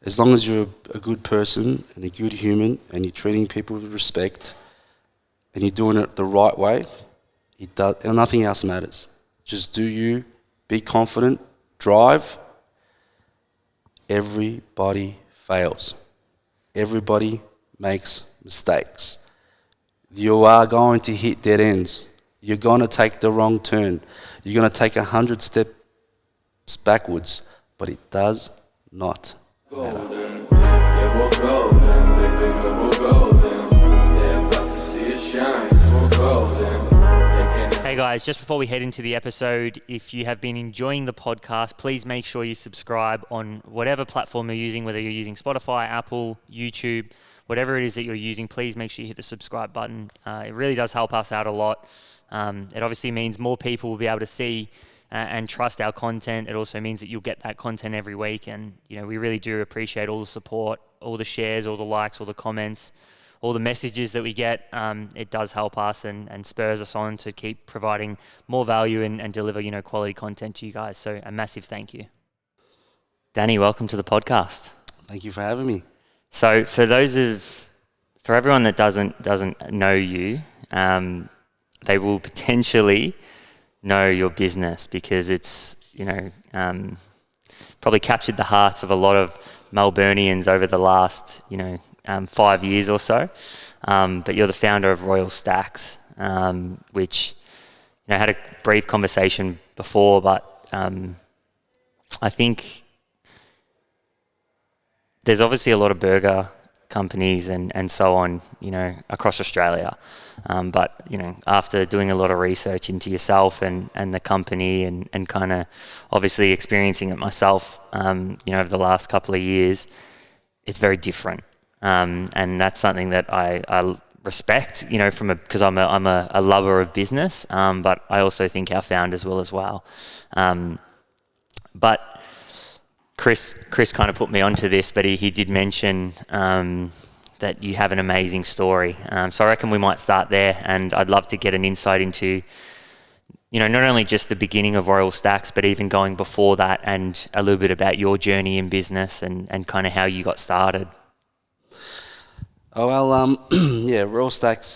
as long as you're a good person and a good human and you're treating people with respect and you're doing it the right way, and nothing else matters. Just do you, be confident, drive. Everybody fails. Everybody makes mistakes. You are going to hit dead ends. You're going to take the wrong turn. You're going to take 100 steps backwards, but it does not matter. Golden, yeah, we're golden, baby, we're golden. They're about to see us shine, 'cause we're golden. Hey guys, just before we head into the episode, if you have been enjoying the podcast, please make sure you subscribe on whatever platform you're using, whether you're using Spotify, Apple, YouTube, whatever it is that you're using. Please make sure you hit the subscribe button. It really does help us out a lot. It obviously means more people will be able to see and trust our content. It also means that you'll get that content every week, and we really do appreciate all the support, all the shares, all the likes, all the comments, all the messages that we get. It does help us and spurs us on to keep providing more value and deliver quality content to you guys. So a massive thank you. Dani, welcome to the podcast. Thank you for having me. So for everyone that doesn't know you, they will potentially know your business because it's probably captured the hearts of a lot of Melburnians over the last 5 years or so. But you're the founder of Royalstacks, which had a brief conversation before, but I think there's obviously a lot of burger companies and so on, across Australia. But after doing a lot of research into yourself and the company and kind of obviously experiencing it myself, over the last couple of years, it's very different. And that's something that I respect, because I'm a lover of business, but I also think our founders will as well. But Chris kind of put me onto this, but he did mention that you have an amazing story. So I reckon we might start there, and I'd love to get an insight into, not only just the beginning of Royalstacks, but even going before that, and a little bit about your journey in business and kind of how you got started. Oh, well, yeah, Royalstacks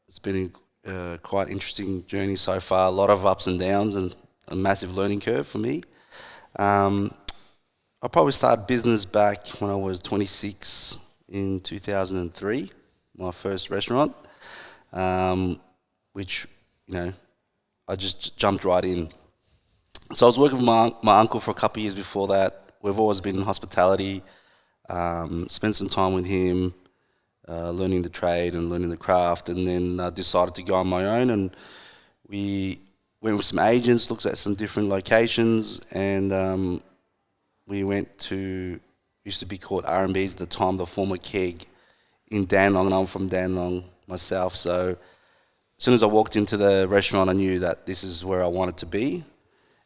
it's been a quite interesting journey so far. A lot of ups and downs and a massive learning curve for me. I probably started business back when I was 26 in 2003, my first restaurant, which, I just jumped right in. So I was working with my uncle for a couple of years before that. We've always been in hospitality, spent some time with him, learning the trade and learning the craft, and then decided to go on my own. And we went with some agents, looked at some different locations, and we went to, used to be called R&B's at the time, the former Keg in Dandenong, and I'm from Dandenong myself. So as soon as I walked into the restaurant, I knew that this is where I wanted to be.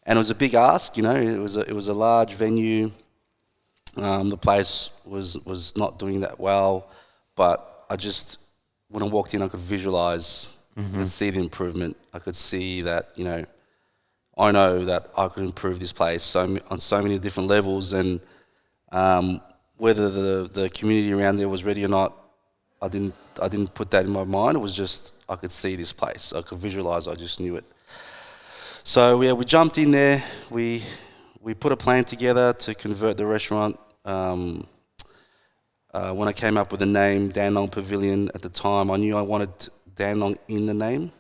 And it was a big ask, it was a large venue. The place was not doing that well, but when I walked in, I could visualize, I could see the improvement. I could see that, I know that I could improve this place on so many different levels, and whether the community around there was ready or not, I didn't put that in my mind. It was just I could see this place. I could visualize. I just knew it. So yeah, we jumped in there. We put a plan together to convert the restaurant. When I came up with the name Dandenong Pavilion at the time, I knew I wanted Dandenong in the name.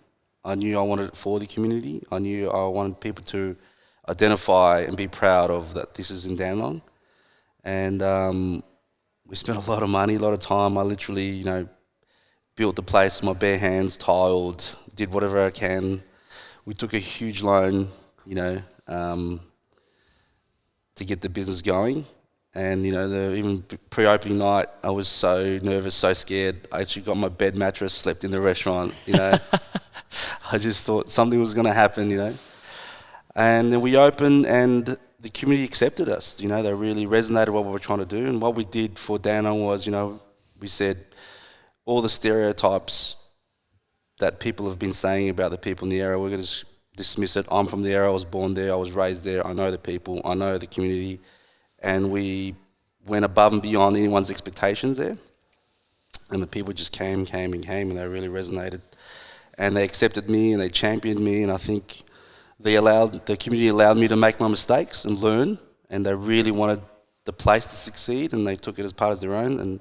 I knew I wanted it for the community. I knew I wanted people to identify and be proud of that this is in Dandenong. And we spent a lot of money, a lot of time. I literally, built the place with my bare hands, tiled, did whatever I can. We took a huge loan, to get the business going. And, even pre-opening night, I was so nervous, so scared. I actually got my bed mattress, slept in the restaurant, I just thought something was going to happen, And then we opened, and the community accepted us. They really resonated with what we were trying to do. And what we did for Dandenong was, we said all the stereotypes that people have been saying about the people in the area, we're going to dismiss it. I'm from the area, I was born there, I was raised there, I know the people, I know the community. And we went above and beyond anyone's expectations there. And the people just came, and they really resonated. And they accepted me and they championed me, and I think the community allowed me to make my mistakes and learn, and they really wanted the place to succeed, and they took it as part of their own, and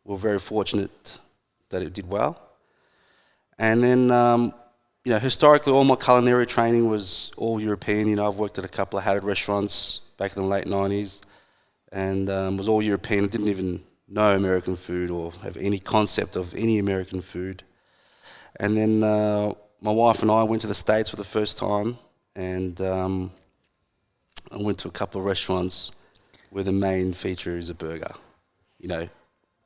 we're very fortunate that it did well. And then, historically, all my culinary training was all European. I've worked at a couple of Hatted restaurants back in the late 90s, and was all European. I didn't even know American food or have any concept of any American food. And then my wife and I went to the States for the first time, and I went to a couple of restaurants where the main feature is a burger.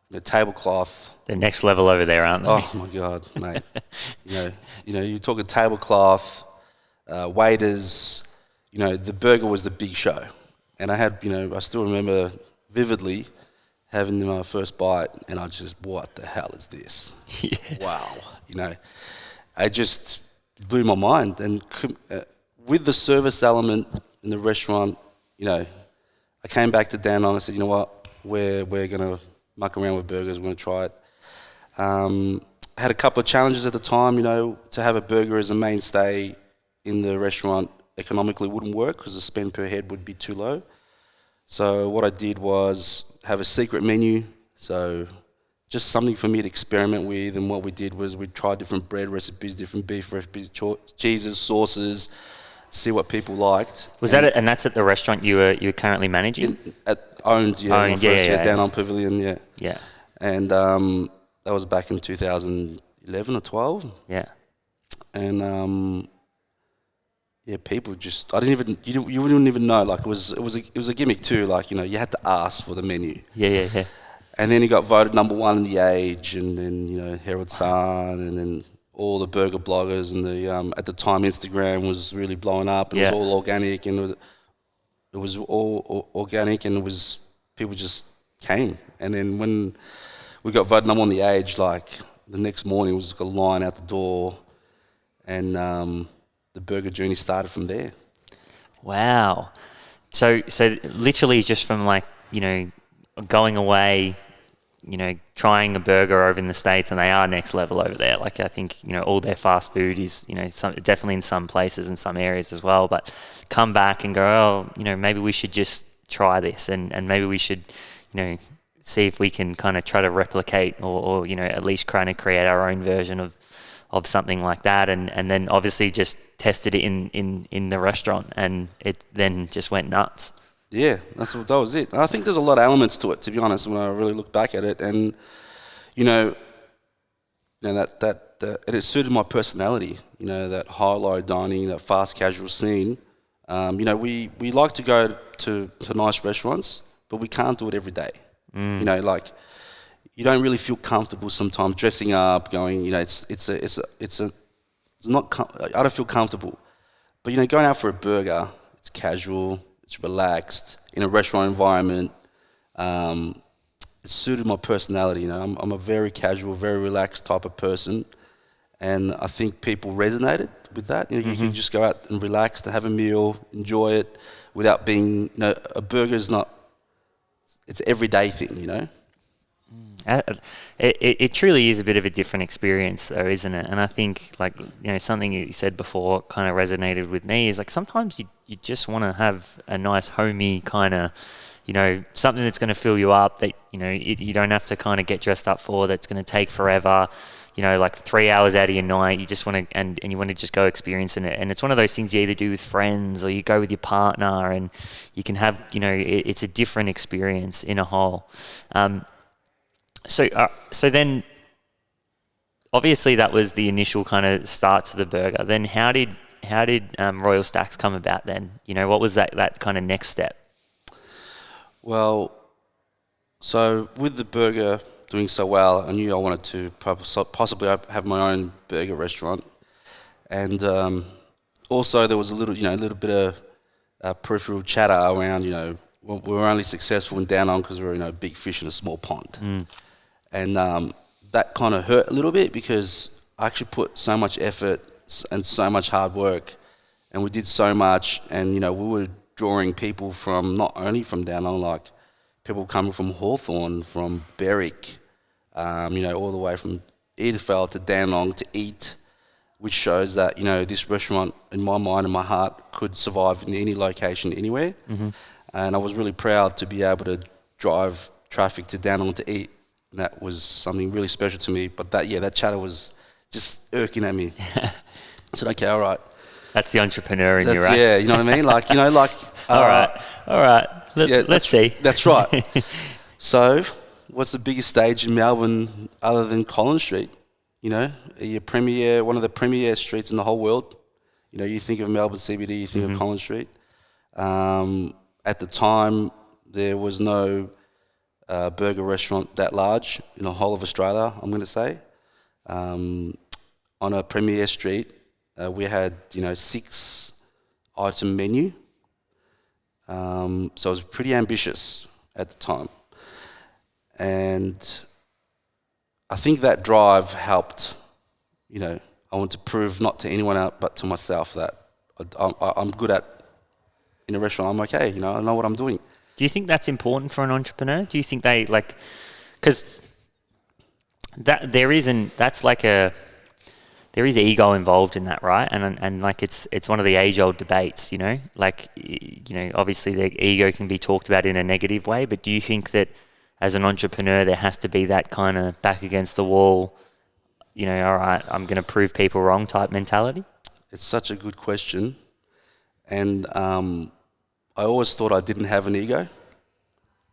The tablecloth. The next level over there, aren't they? Oh my God, mate! You talk a tablecloth, waiters. The burger was the big show, and I still remember vividly having my first bite, and I just, what the hell is this? Yeah. Wow, I just blew my mind, and with the service element in the restaurant, I came back to Dan and I said, you know what, we're gonna muck around with burgers, we're going to try it. Had a couple of challenges at the time, to have a burger as a mainstay in the restaurant economically wouldn't work because the spend per head would be too low. So what I did was have a secret menu, so just something for me to experiment with, and what we did was we tried different bread recipes, different beef recipes, cheeses, sauces, see what people liked. Was that it? And that's at the restaurant you're currently managing? Owned, down on Pavilion, yeah. Yeah. And that was back in 2011 or 12. Yeah. And people just, you wouldn't even know. Like it was a gimmick too. Like you had to ask for the menu. Yeah. And then he got voted number one in The Age, and then Herald Sun, and then all the burger bloggers, and the at the time Instagram was really blowing up, and it was all organic, and it was all organic, and people just came. And then when we got voted number one in The Age, like the next morning was like a line out the door, and the burger journey started from there. Wow. So literally just from going away, trying a burger over in the States, and they are next level over there. Like I think, all their fast food is, definitely in some places and some areas as well, but come back and go, maybe we should just try this, and maybe we should, see if we can kind of try to replicate or at least kind of create our own version of something like that, and then obviously just tested it in the restaurant, and it then just went nuts. Yeah, that was it. I think there's a lot of elements to it, to be honest, when I really look back at it, and that and it suited my personality. That high-low dining, that fast casual scene. We like to go to nice restaurants, but we can't do it every day. You don't really feel comfortable sometimes dressing up, going. I don't feel comfortable, but going out for a burger, it's casual. It's relaxed in a restaurant environment. It suited my personality. I'm a very casual, very relaxed type of person, and I think people resonated with that. You can just go out and relax, to have a meal, enjoy it, without being. A burger is not. It's an everyday thing. It truly is a bit of a different experience, though, isn't it? And I think, something you said before kind of resonated with me is sometimes you just want to have a nice homey kind of, something that's going to fill you up, that you don't have to kind of get dressed up for, that's going to take forever. 3 hours out of your night, you just want to and you want to just go experiencing it. And it's one of those things you either do with friends or you go with your partner, and you can have it's a different experience in a whole. So then, obviously, that was the initial kind of start to the burger. Then how did Royalstacks come about then? What was that kind of next step? Well, so with the burger doing so well, I knew I wanted to possibly have my own burger restaurant. And also there was a little bit of peripheral chatter around, we were only successful in Down On because we were, big fish in a small pond. And that kind of hurt a little bit, because I actually put so much effort and so much hard work, and we did so much, and we were drawing people from not only from Down On, like people coming from Hawthorn, from Berwick, all the way from Edithvale to Dandenong to eat, which shows that, this restaurant, in my mind and my heart, could survive in any location, anywhere. Mm-hmm. And I was really proud to be able to drive traffic to Dandenong to eat. And that was something really special to me. But that chatter was just irking at me. I said, okay, all right. That's the entrepreneur in you, right? Yeah, you know what I mean? All right. Let's see. That's right. So, what's the biggest stage in Melbourne other than Collins Street? One of the premier streets in the whole world. You think of Melbourne CBD, you think of Collins Street. At the time, there was no burger restaurant that large in the whole of Australia, I'm going to say. On a premier street, we had, 6 item menu. So it was pretty ambitious at the time. And I think that drive helped. I want to prove not to anyone else but to myself that I'm good at, in a restaurant, I'm okay. I know what I'm doing. Do you think that's important for an entrepreneur? Do you think they because there is ego involved in that, right? And it's one of the age-old debates, obviously the ego can be talked about in a negative way, but do you think that as an entrepreneur there has to be that kind of back against the wall, all right, I'm going to prove people wrong type mentality? It's such a good question. And I always thought I didn't have an ego,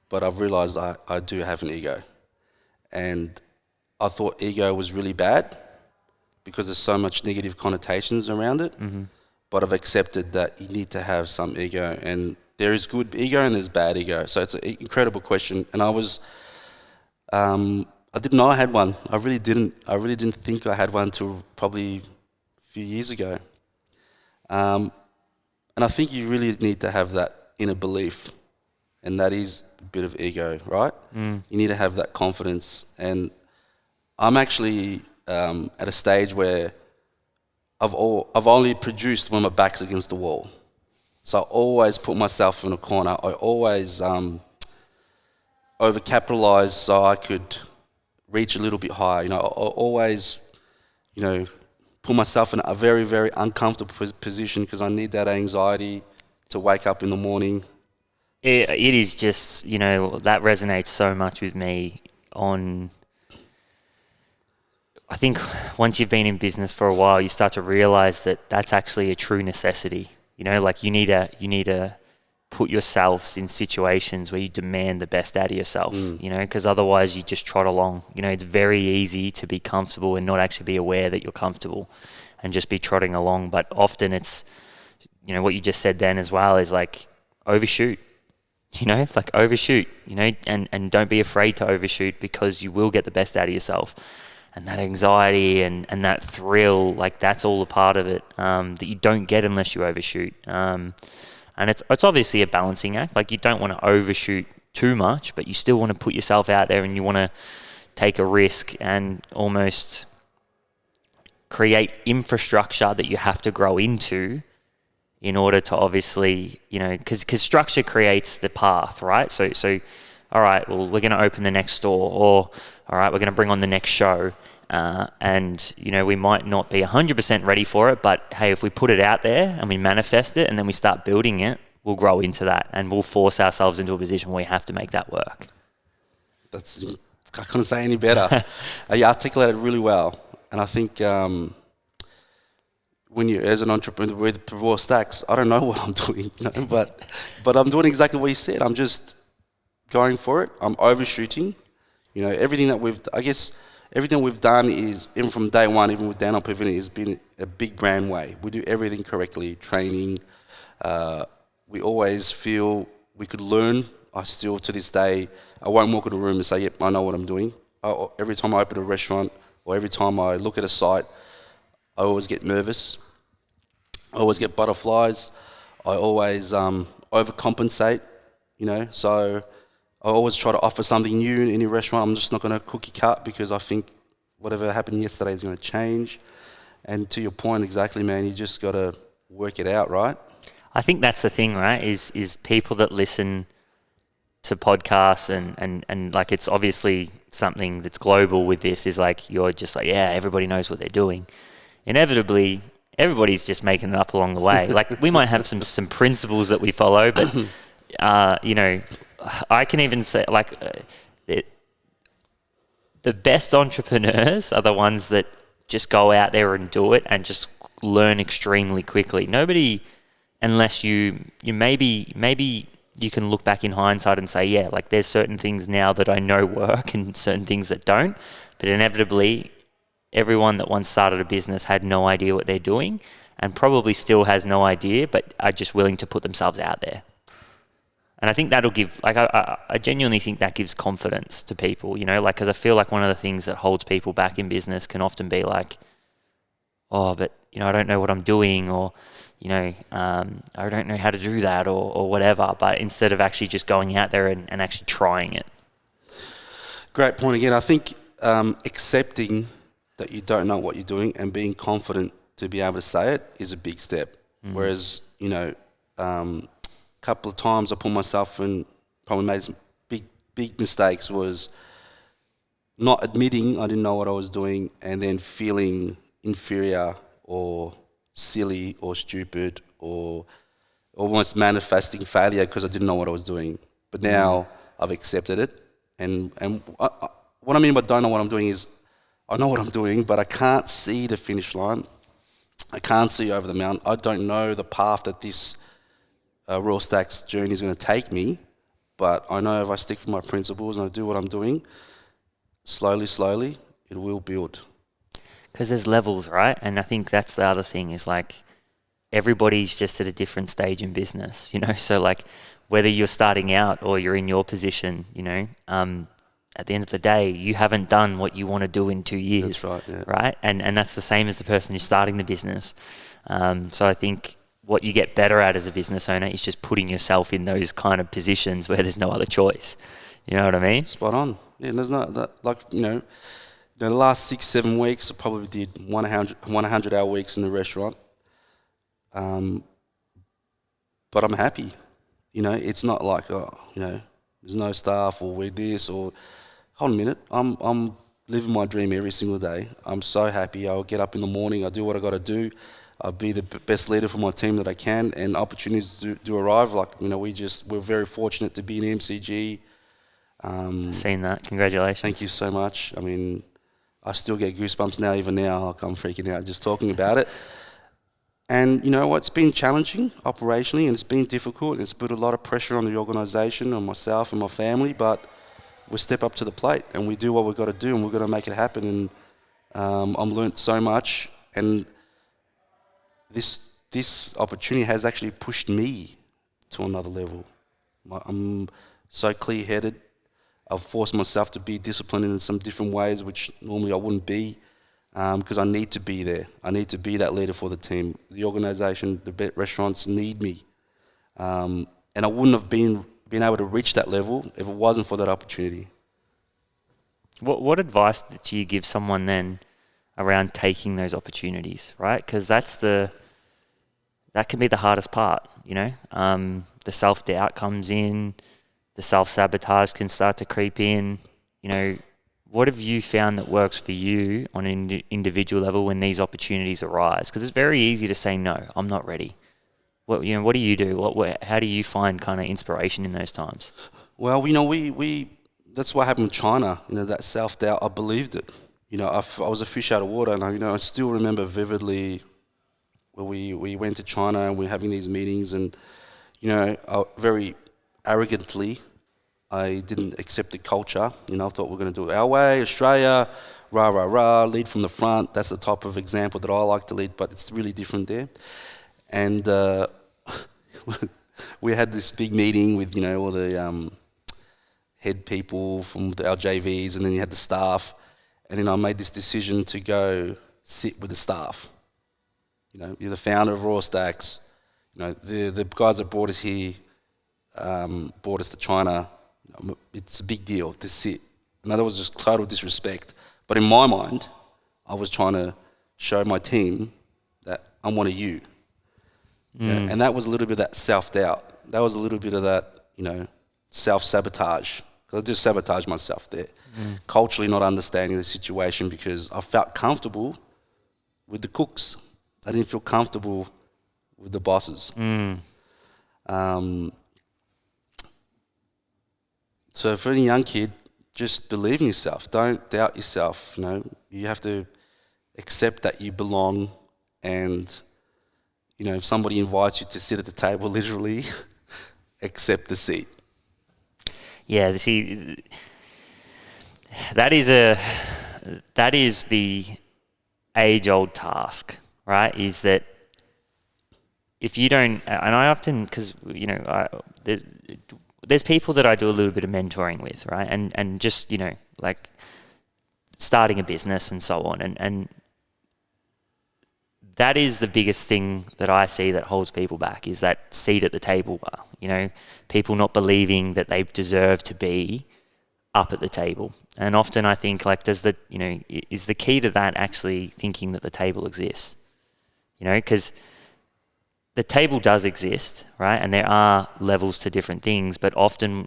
but I've realised I do have an ego. And I thought ego was really bad because there's so much negative connotations around it. Mm-hmm. But I've accepted that you need to have some ego, and there is good ego and there's bad ego. So it's an incredible question. And I didn't know I had one. I really didn't think I had one till probably a few years ago. And I think you really need to have that inner belief, and that is a bit of ego, right? You need to have that confidence. And I'm actually at a stage where I've only produced when my back's against the wall. So I always put myself in a corner. I always overcapitalise so I could reach a little bit higher. I always, put myself in a very, very uncomfortable position because I need that anxiety to wake up in the morning. It is just, that resonates so much with me I think once you've been in business for a while, you start to realise that that's actually a true necessity. You need to put yourselves in situations where you demand the best out of yourself, because otherwise you just trot along. It's very easy to be comfortable and not actually be aware that you're comfortable and just be trotting along. But often it's, what you just said then as well is overshoot, overshoot, and don't be afraid to overshoot because you will get the best out of yourself. And that anxiety and that thrill, that's all a part of it that you don't get unless you overshoot. And it's obviously a balancing act. You don't want to overshoot too much, but you still want to put yourself out there and you want to take a risk and almost create infrastructure that you have to grow into in order to obviously, because structure creates the path, right? So, all right, well, we're going to open the next store, or all right, we're going to bring on the next show. And we might not be 100% ready for it, but hey, if we put it out there and we manifest it and then we start building it, we'll grow into that and we'll force ourselves into a position where we have to make that work. I couldn't say any better. You articulated really well. And I think when you, as an entrepreneur with Royalstacks, I don't know what I'm doing, but I'm doing exactly what you said. I'm just going for it. I'm overshooting. Everything we've done is, even from day one, even with Dan Pavilion, has been a big brand way. We do everything correctly, training. We always feel we could learn. I still, to this day, I won't walk in a room and say, yep, I know what I'm doing. Every time I open a restaurant or every time I look at a site, I always get nervous. I always get butterflies. I always overcompensate, so I always try to offer something new in any restaurant. I'm just not going to cookie cut because I think whatever happened yesterday is going to change. And to your point, exactly, man, you just got to work it out, right? I think that's the thing, right, is people that listen to podcasts and like it's obviously something that's global with this is like you're just like, yeah, everybody knows what they're doing. Inevitably, everybody's just making it up along the way. Like we might have some principles that we follow, but you know, I can even say like the best entrepreneurs are the ones that just go out there and do it and just learn extremely quickly. Nobody, unless you maybe you can look back in hindsight and say, yeah, like there's certain things now that I know work and certain things that don't. But inevitably, everyone that once started a business had no idea what they're doing and probably still has no idea, but are just willing to put themselves out there. And I think that'll give, like, I genuinely think that gives confidence to people, you know, like, because I feel like one of the things that holds people back in business can often be like, oh, but, you know, I don't know what I'm doing, or, you know, I don't know how to do that, or whatever. But instead of actually just going out there and actually trying it. Great point again. I think accepting that you don't know what you're doing and being confident to be able to say it is a big step. Whereas, you know, couple of times I put myself in, probably made some big mistakes, was not admitting I didn't know what I was doing and then feeling inferior or silly or stupid or almost manifesting failure because I didn't know what I was doing. But now I've accepted it, and what I mean by don't know what I'm doing is I know what I'm doing, but I can't see the finish line. I can't see over the mountain. I don't know the path that this Royalstacks journey is going to take me, but I know if I stick to my principles and I do what I'm doing, slowly, it will build. Because there's levels, right? And I think that's the other thing is like everybody's just at a different stage in business, you know? So like whether you're starting out or you're in your position, you know, at the end of the day, you haven't done what you want to do in 2 years. That's right, yeah. Right? And that's the same as the person who's starting the business. So I think what you get better at as a business owner is just putting yourself in those kind of positions where there's no other choice. You know what I mean? Spot on. Yeah, there's not that, like, you know, the last 6-7 weeks I probably did 100-hour weeks in the restaurant. But I'm happy. You know, it's not like, oh, you know, there's no staff or we're this or, hold a minute, I'm living my dream every single day. I'm so happy. I'll get up in the morning, I do what I got to do. I'll be the best leader for my team that I can, and opportunities do arrive. Like, you know, we're very fortunate to be in MCG. Seen that. Congratulations. Thank you so much. I mean, I still get goosebumps now, even now. Like, I'm freaking out just talking about it. And you know what? It's been challenging operationally, and it's been difficult. And it's put a lot of pressure on the organisation, on myself and my family. But we step up to the plate and we do what we've got to do, and we're going to make it happen. And I've learnt so much, and this opportunity has actually pushed me to another level. I'm so clear-headed. I've forced myself to be disciplined in some different ways, which normally I wouldn't be, because I need to be there. I need to be that leader for the team. The organisation, the restaurants need me. And I wouldn't have been able to reach that level if it wasn't for that opportunity. What advice do you give someone then around taking those opportunities, right? Because that can be the hardest part, you know? The self-doubt comes in, the self-sabotage can start to creep in. You know, what have you found that works for you on an individual level when these opportunities arise? Because it's very easy to say, no, I'm not ready. What do you do? How do you find kind of inspiration in those times? Well, you know, we that's what happened with China. You know, that self-doubt, I believed it. You know, I was a fish out of water, and I still remember vividly where we went to China and we were having these meetings, and, you know, very arrogantly, I didn't accept the culture. You know, I thought we're going to do it our way, Australia, rah, rah, rah, lead from the front. That's the type of example that I like to lead, but it's really different there. And we had this big meeting with, you know, all the head people from our JVs, and then you had the staff. And then I made this decision to go sit with the staff. You know, you're the founder of Royalstacks. You know, the guys that brought us here, brought us to China. It's a big deal to sit. And that was just total disrespect. But in my mind, I was trying to show my team that I'm one of you. You know, and that was a little bit of that self-doubt. That was a little bit of that, you know, self-sabotage. Because I just sabotage myself there. Culturally not understanding the situation because I felt comfortable with the cooks. I didn't feel comfortable with the bosses. So for any young kid, just believe in yourself. Don't doubt yourself. You have to accept that you belong, and if somebody invites you to sit at the table, literally, accept the seat. Yeah, see, that is the age-old task, right? Is that if you don't, and I often, because there's people that I do a little bit of mentoring with, right? And just like starting a business and so on, and that is the biggest thing that I see that holds people back, is that seat at the table. People not believing that they deserve to be up at the table. And often I think, like, is the key to that actually thinking that the table exists? Because the table does exist, right? And there are levels to different things, but often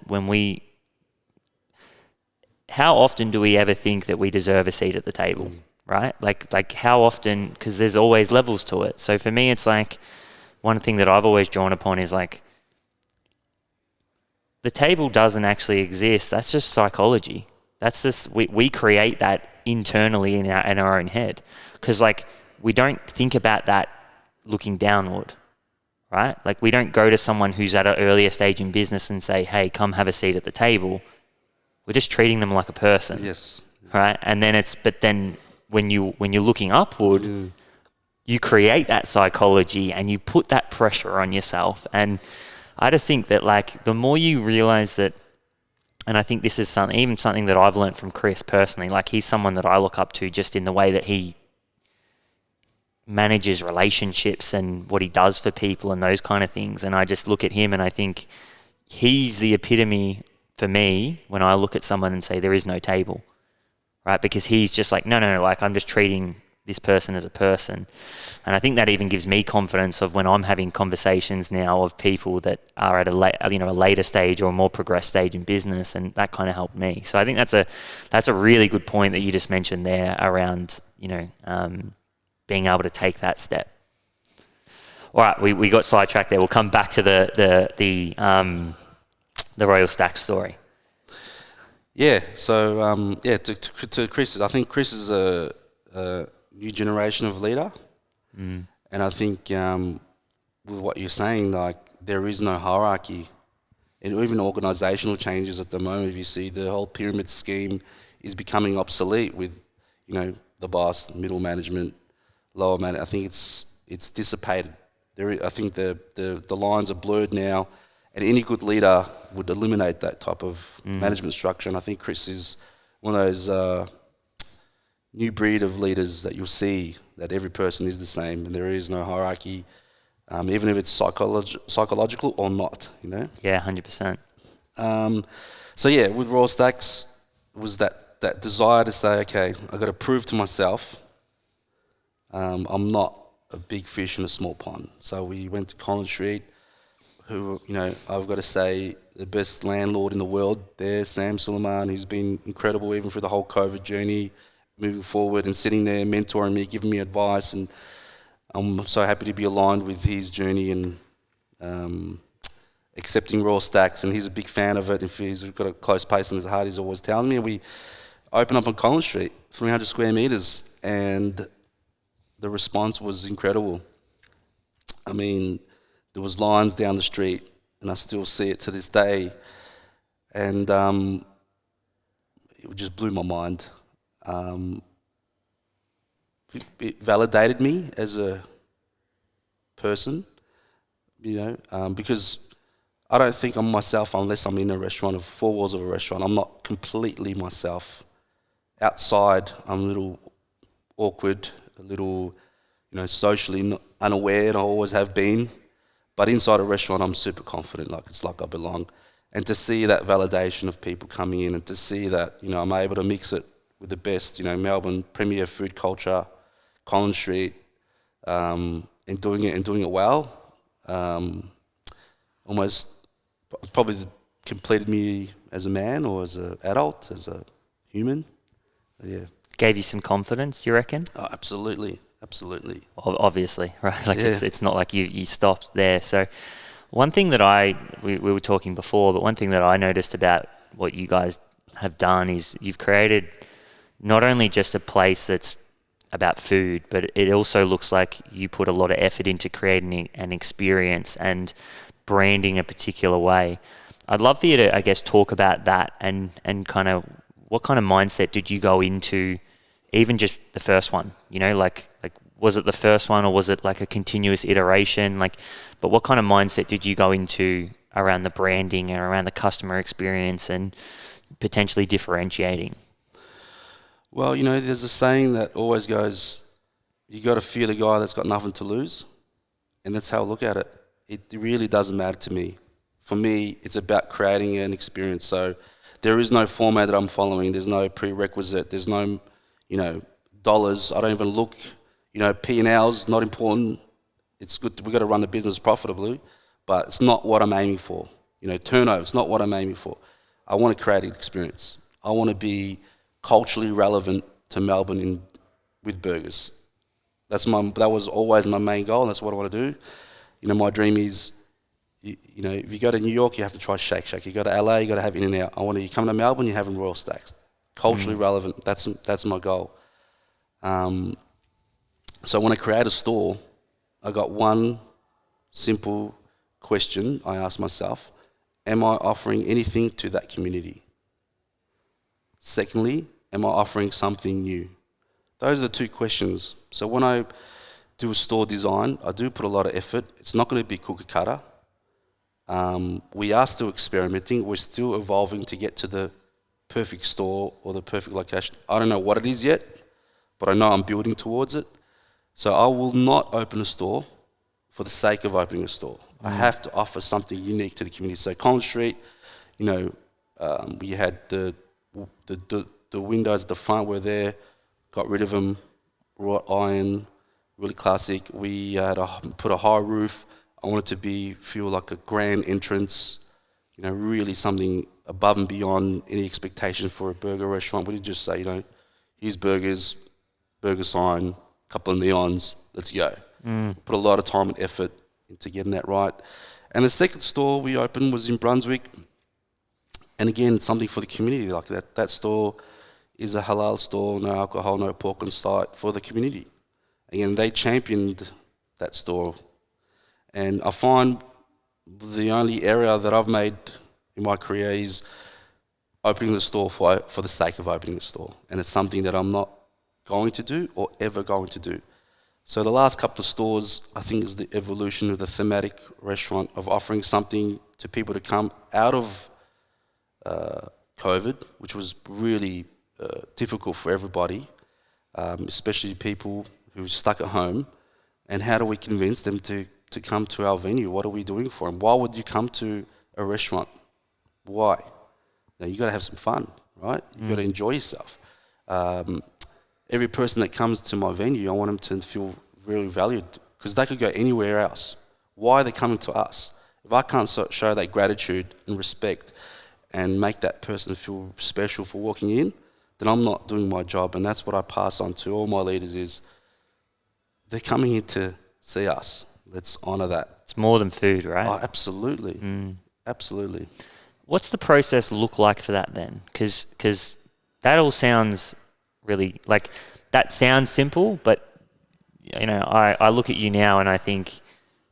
how often do we ever think that we deserve a seat at the table? Right? Like how often, because there's always levels to it. So for me, it's like one thing that I've always drawn upon is like the table doesn't actually exist. That's just psychology. That's just, we create that internally in our own head. Because like we don't think about that looking downward, right? Like we don't go to someone who's at an earlier stage in business and say, hey, come have a seat at the table. We're just treating them like a person. Yes. Right? And then when you're looking upward, you create that psychology and you put that pressure on yourself. And I just think that like the more you realize that, and I think this is something that I've learned from Chris personally, like he's someone that I look up to just in the way that he manages relationships and what he does for people and those kind of things. And I just look at him and I think he's the epitome for me when I look at someone and say there is no table. Right, because he's just like, no, like I'm just treating this person as a person. And I think that even gives me confidence of when I'm having conversations now of people that are at a later stage or a more progressed stage in business, and that kind of helped me. So I think that's a really good point that you just mentioned there around, being able to take that step. All right, we got sidetracked there. We'll come back to the Royalstacks story. Yeah, so to Chris, I think Chris is a new generation of leader, and I think with what you're saying, like there is no hierarchy, and even organisational changes at the moment. If you see the whole pyramid scheme is becoming obsolete with, the boss, middle management, lower management. I think it's dissipated. I think the lines are blurred now. And any good leader would eliminate that type of management structure. And I think Chris is one of those new breed of leaders that you'll see that every person is the same and there is no hierarchy, even if it's psychological or not, Yeah, 100%. So yeah, with Royalstacks was that desire to say, okay, I've got to prove to myself I'm not a big fish in a small pond. So we went to Collins Street, who, I've got to say, the best landlord in the world there, Sam Suleiman, who's been incredible even through the whole COVID journey, moving forward and sitting there mentoring me, giving me advice. And I'm so happy to be aligned with his journey and accepting Royalstacks. And he's a big fan of it. If he's got a close place in his heart, he's always telling me. And we opened up on Collins Street, 300 square metres, and the response was incredible. I mean, there was lines down the street, and I still see it to this day. And it just blew my mind. It validated me as a person, because I don't think I'm myself unless I'm in a restaurant, of four walls of a restaurant. I'm not completely myself. Outside, I'm a little awkward, a little, socially unaware, and I always have been. But inside a restaurant, I'm super confident, it's like I belong. And to see that validation of people coming in and to see that, I'm able to mix it with the best, Melbourne, premier food culture, Collins Street, and doing it well, almost probably completed me as a man or as an adult, as a human. Yeah. Gave you some confidence, you reckon? Oh, absolutely. Absolutely. Obviously, right? Like Yeah. it's not like you stopped there. So one thing that we were talking before, but one thing that I noticed about what you guys have done is you've created not only just a place that's about food, but it also looks like you put a lot of effort into creating an experience and branding a particular way. I'd love for you to, I guess, talk about that and kind of what kind of mindset did you go into even just the first one, you know, like was it the first one or was it like a continuous iteration? But what kind of mindset did you go into around the branding and around the customer experience and potentially differentiating? Well, you know, there's a saying that always goes, you got to fear the guy that's got nothing to lose. And that's how I look at it. It really doesn't matter to me. For me, it's about creating an experience. So there is no format that I'm following. There's no prerequisite. There's no, you know, dollars. I don't even look, you know, P&L's not important. It's good. We've got to run the business profitably, but it's not what I'm aiming for. You know, turnover, it's not what I'm aiming for. I want to create an experience. I want to be culturally relevant to Melbourne with burgers. That was always my main goal, and that's what I want to do. You know, my dream is, you know, if you go to New York, you have to try Shake Shack. You go to LA, you got to have In-N-Out. I want to, you come to Melbourne, you're having Royalstacks. Culturally relevant. That's my goal. So when I create a store, I got one simple question I ask myself: am I offering anything to that community? Secondly, am I offering something new? Those are the two questions. So when I do a store design, I do put a lot of effort. It's not going to be cookie cutter. We are still experimenting. We're still evolving to get to the perfect store or the perfect location. I don't know what it is yet, but I know I'm building towards it. So I will not open a store for the sake of opening a store. I have to offer something unique to the community. So Collins Street, you know, we had the windows at the front were there, got rid of them, wrought iron, really classic. We had put a high roof. I wanted to feel like a grand entrance, you know, really something above and beyond any expectation for a burger restaurant. We didn't just say, you know, here's burgers, burger sign, couple of neons, let's go. Put a lot of time and effort into getting that right. And the second store we opened was in Brunswick. And again, something for the community like that. That store is a halal store, no alcohol, no pork on site for the community. Again, they championed that store. And I find the only area that I've made in my career is opening the store for the sake of opening the store. And it's something that I'm not going to do or ever going to do. So the last couple of stores, I think, is the evolution of the thematic restaurant, of offering something to people to come out of COVID, which was really difficult for everybody, especially people who were stuck at home. And how do we convince them to come to our venue? What are we doing for them? Why would you come to a restaurant? Why? Now, you got to have some fun, right? You got to enjoy yourself. Every person that comes to my venue, I want them to feel really valued, because they could go anywhere else. Why are they coming to us? If I can't show that gratitude and respect and make that person feel special for walking in, then I'm not doing my job. And that's what I pass on to all my leaders is, they're coming here to see us. Let's honour that. It's more than food, right? Oh, absolutely. Absolutely. What's the process look like for that then? Because that all sounds really, like, that sounds simple, but, you know, I look at you now and I think,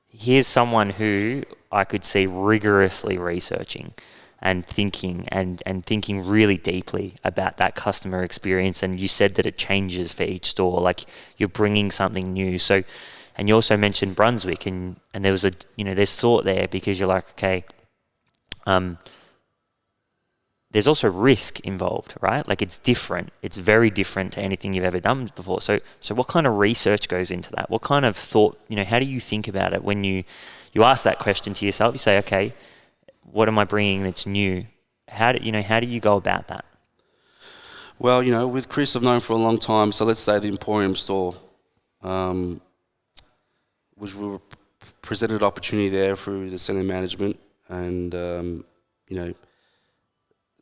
here's someone who I could see rigorously researching and thinking and thinking really deeply about that customer experience. And you said that it changes for each store, like you're bringing something new. So, and you also mentioned Brunswick, and there was there's thought there, because you're like, okay, there's also risk involved, right? Like, it's different. It's very different to anything you've ever done before. So what kind of research goes into that? What kind of thought, how do you think about it when you ask that question to yourself? You say, okay, what am I bringing that's new? How do you go about that? Well, with Chris, I've known for a long time. So let's say the Emporium store, which we were presented opportunity there through the centre management, and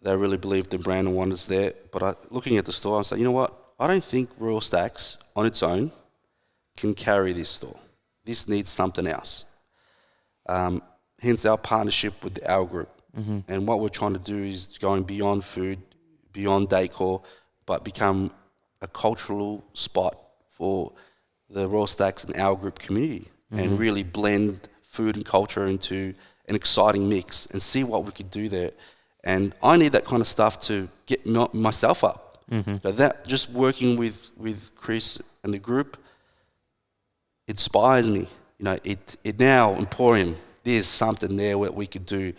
They really believed the brand and wanted us there. But looking at the store, I said, you know what? I don't think Royalstacks on its own can carry this store. This needs something else. Hence our partnership with our group. Mm-hmm. And what we're trying to do is going beyond food, beyond decor, but become a cultural spot for the Royalstacks and our group community, and really blend food and culture into an exciting mix and see what we could do there. And I need that kind of stuff to get myself up. So that just working with Chris and the group inspires me. You know, it now Emporium, there's something there where we could do.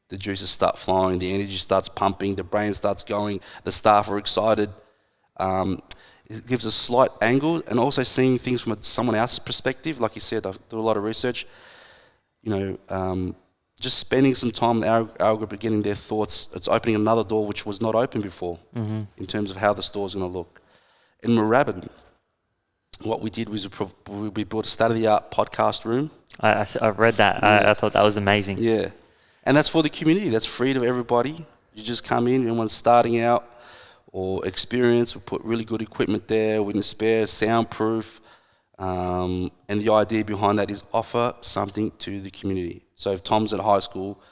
The juices start flowing, the energy starts pumping, the brain starts going, the staff are excited. It gives a slight angle, and also seeing things from someone else's perspective. Like you said, I do a lot of research. You know, just spending some time with our group, getting their thoughts. It's opening another door which was not open before in terms of how the store's going to look. In Moorabbin, what we did was we built a state-of-the-art podcast room. I've read that. Yeah. I thought that was amazing. Yeah. And that's for the community. That's free to everybody. You just come in, anyone's starting out or experience. We put really good equipment there with spare, soundproof. And the idea behind that is offer something to the community. So if Tom's at high school,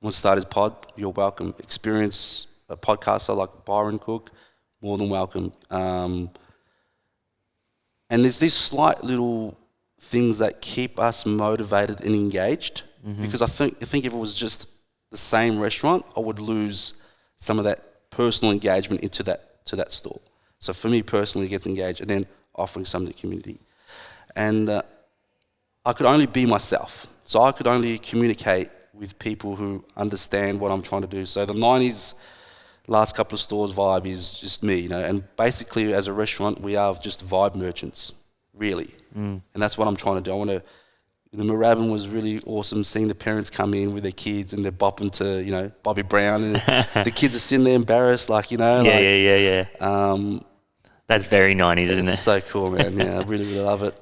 wants to start his pod, you're welcome. Experience a podcaster like Byron Cook, more than welcome. And there's these slight little things that keep us motivated and engaged. Because I think if it was just the same restaurant, I would lose some of that personal engagement into that store. So for me personally, it gets engaged, and then offering something to the community. And I could only be myself. So I could only communicate with people who understand what I'm trying to do. So the 90s last couple of stores vibe is just me, you know. And basically, as a restaurant, we are just vibe merchants, really. And that's what I'm trying to do. I want to. The Moorabbin was really awesome, seeing the parents come in with their kids and they're bopping to, you know, Bobby Brown, and the kids are sitting there embarrassed, like, you know. Yeah. That's very 90s, isn't it? It's so cool, man. Yeah, I really, really love it.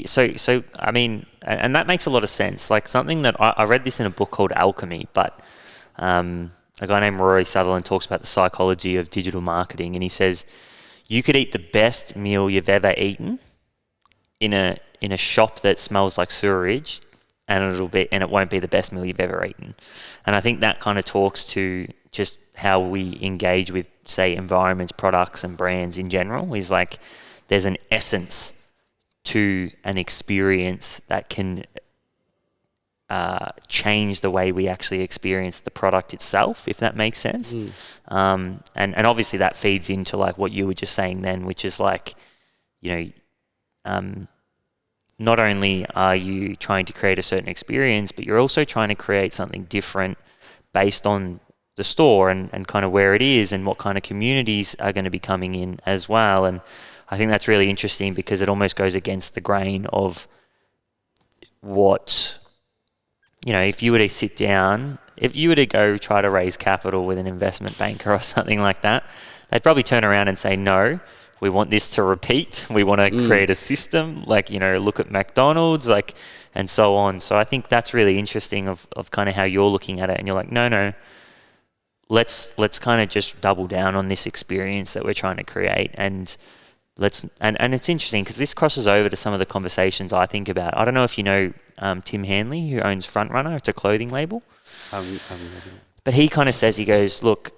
So I mean, and that makes a lot of sense. Like something that I read this in a book called Alchemy, but a guy named Rory Sutherland talks about the psychology of digital marketing, and he says, you could eat the best meal you've ever eaten in a shop that smells like sewerage, and it won't be the best meal you've ever eaten. And I think that kind of talks to just how we engage with, say, environments, products, and brands in general. Is like there's an essence to an experience that can change the way we actually experience the product itself, if that makes sense. And obviously that feeds into like what you were just saying then, which is like, you know, not only are you trying to create a certain experience, but you're also trying to create something different based on the store and kind of where it is and what kind of communities are going to be coming in as well. And I think that's really interesting because it almost goes against the grain of what, you know, if you were to sit down, if you were to go try to raise capital with an investment banker or something like that, they'd probably turn around and say, no, we want this to repeat. We want to create a system, like, you know, look at McDonald's, like, and so on. So I think that's really interesting of kind of how you're looking at it. And you're like, no, let's kind of just double down on this experience that we're trying to create. And and it's interesting because this crosses over to some of the conversations I think about. I don't know if you know Tim Hanley, who owns Frontrunner. It's a clothing label. But he kind of says, he goes, look,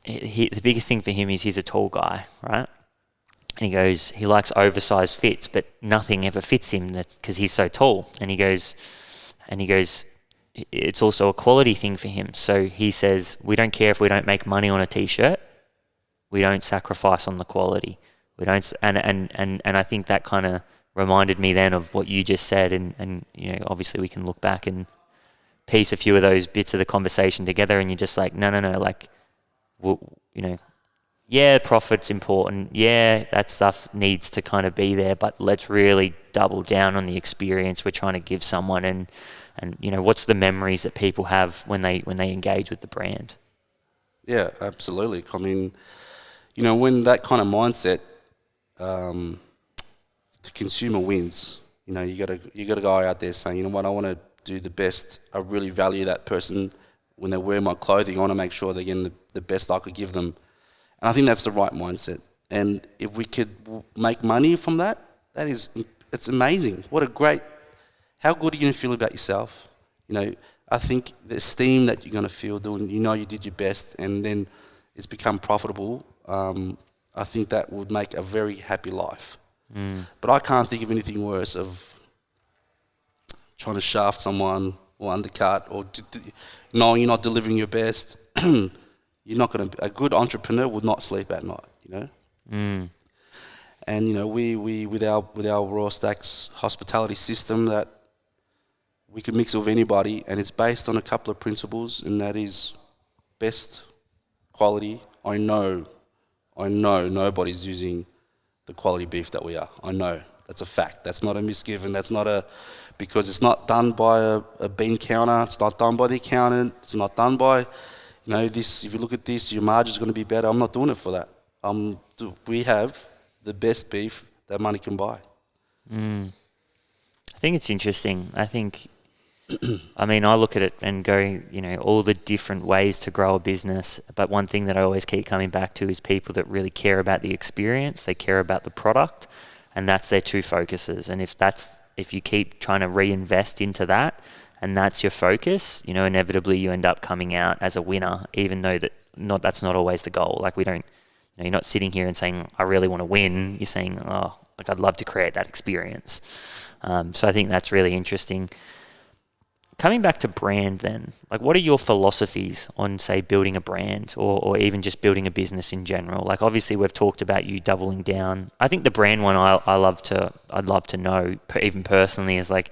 the biggest thing for him is he's a tall guy, right? And he goes, he likes oversized fits, but nothing ever fits him because he's so tall. And he goes, it's also a quality thing for him. So he says, we don't care if we don't make money on a t-shirt. We don't sacrifice on the quality. We don't, and I think that kind of reminded me then of what you just said, and you know, obviously we can look back and piece a few of those bits of the conversation together, and you're just like, no, like, well, you know, yeah, profit's important, yeah, that stuff needs to kind of be there, but let's really double down on the experience we're trying to give someone, and you know, what's the memories that people have when they engage with the brand. Yeah, absolutely. I mean, you know, when that kind of mindset, the consumer wins. You know, you got to go out there saying, you know what, I want to do the best. I really value that person. When they wear my clothing, I want to make sure they're getting the best I could give them. And I think that's the right mindset. And if we could make money from that, it's amazing. How good are you going to feel about yourself? You know, I think the esteem that you're going to feel doing, you know, you did your best, and then it's become profitable. I think that would make a very happy life. But I can't think of anything worse of trying to shaft someone or undercut or knowing you're not delivering your best. You're not going to. A good entrepreneur would not sleep at night. You know. And you know, we with our Royalstacks hospitality system, that we can mix with anybody, and it's based on a couple of principles, and that is best quality. I know nobody's using the quality beef that we are. I know. That's a fact. That's not a misgiven. That's not because it's not done by a bean counter. It's not done by the accountant. It's not done by, you know, this. If you look at this, your margin's going to be better. I'm not doing it for that. We have the best beef that money can buy. I think it's interesting. I mean, I look at it and go, you know, all the different ways to grow a business. But one thing that I always keep coming back to is people that really care about the experience. They care about the product, and that's their two focuses. And if you keep trying to reinvest into that, and that's your focus, you know, inevitably you end up coming out as a winner, even though that's not always the goal. Like, you're not sitting here and saying, I really want to win. You're saying, I'd love to create that experience. So I think that's really interesting. Coming back to brand then, like, what are your philosophies on, say, building a brand or even just building a business in general? Like, obviously we've talked about you doubling down. I think the brand one I'd love to know, even personally, is like,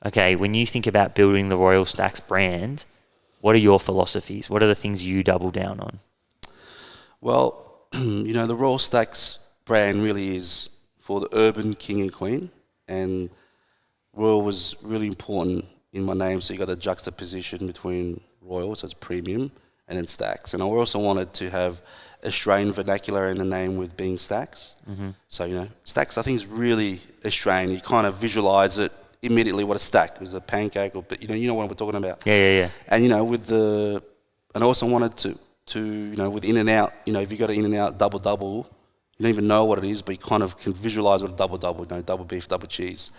okay, when you think about building the Royalstacks brand, what are your philosophies? What are the things you double down on? Well, you know, the Royalstacks brand really is for the urban king and queen, and Royal was really important in my name, so you got the juxtaposition between Royal, so it's premium, and then Stacks. And I also wanted to have Australian vernacular in the name with being Stacks. So, you know, Stacks I think is really Australian. You kind of visualize it immediately what a stack is, a pancake, but you know what we're talking about. Yeah. And you know, and I also wanted to you know, with in and out, you know, if you got an in and out double, you don't even know what it is, but you kind of can visualize what a double, you know, double beef, double cheese.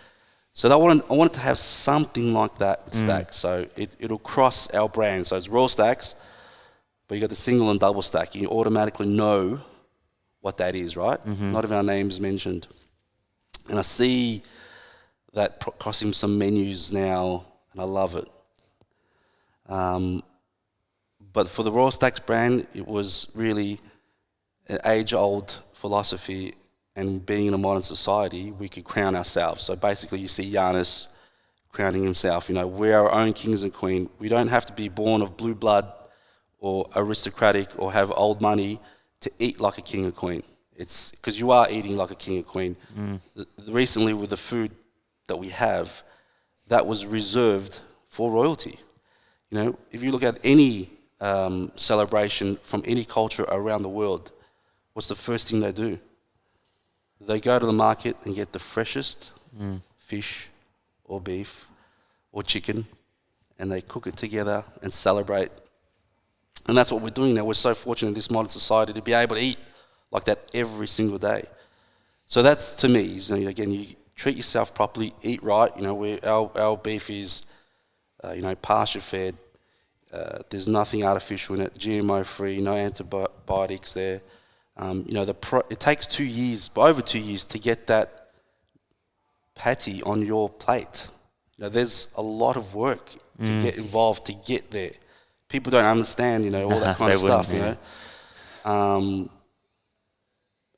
So I wanted to have something like that with Stacks. So it'll cross our brand. So it's Royalstacks, but you got the single and double stack. You automatically know what that is, right? Not even our names mentioned. And I see that crossing some menus now, and I love it. But for the Royalstacks brand, it was really an age-old philosophy. And being in a modern society, we could crown ourselves. So basically, you see Giannis crowning himself. You know, we're our own kings and queen. We don't have to be born of blue blood or aristocratic or have old money to eat like a king and queen. It's because you are eating like a king and queen. Recently, with the food that we have, that was reserved for royalty. You know, if you look at any celebration from any culture around the world, what's the first thing they do? They go to the market and get the freshest fish or beef or chicken, and they cook it together and celebrate. And that's what we're doing now. We're so fortunate in this modern society to be able to eat like that every single day. So that's, to me, you know, again, you treat yourself properly, eat right. You know, our beef is, you know, pasture-fed. There's nothing artificial in it, GMO-free, no antibiotics there. You know, it takes 2 years, over 2 years, to get that patty on your plate. You know, there's a lot of work to get involved to get there. People don't understand, you know, all that kind of stuff, you know.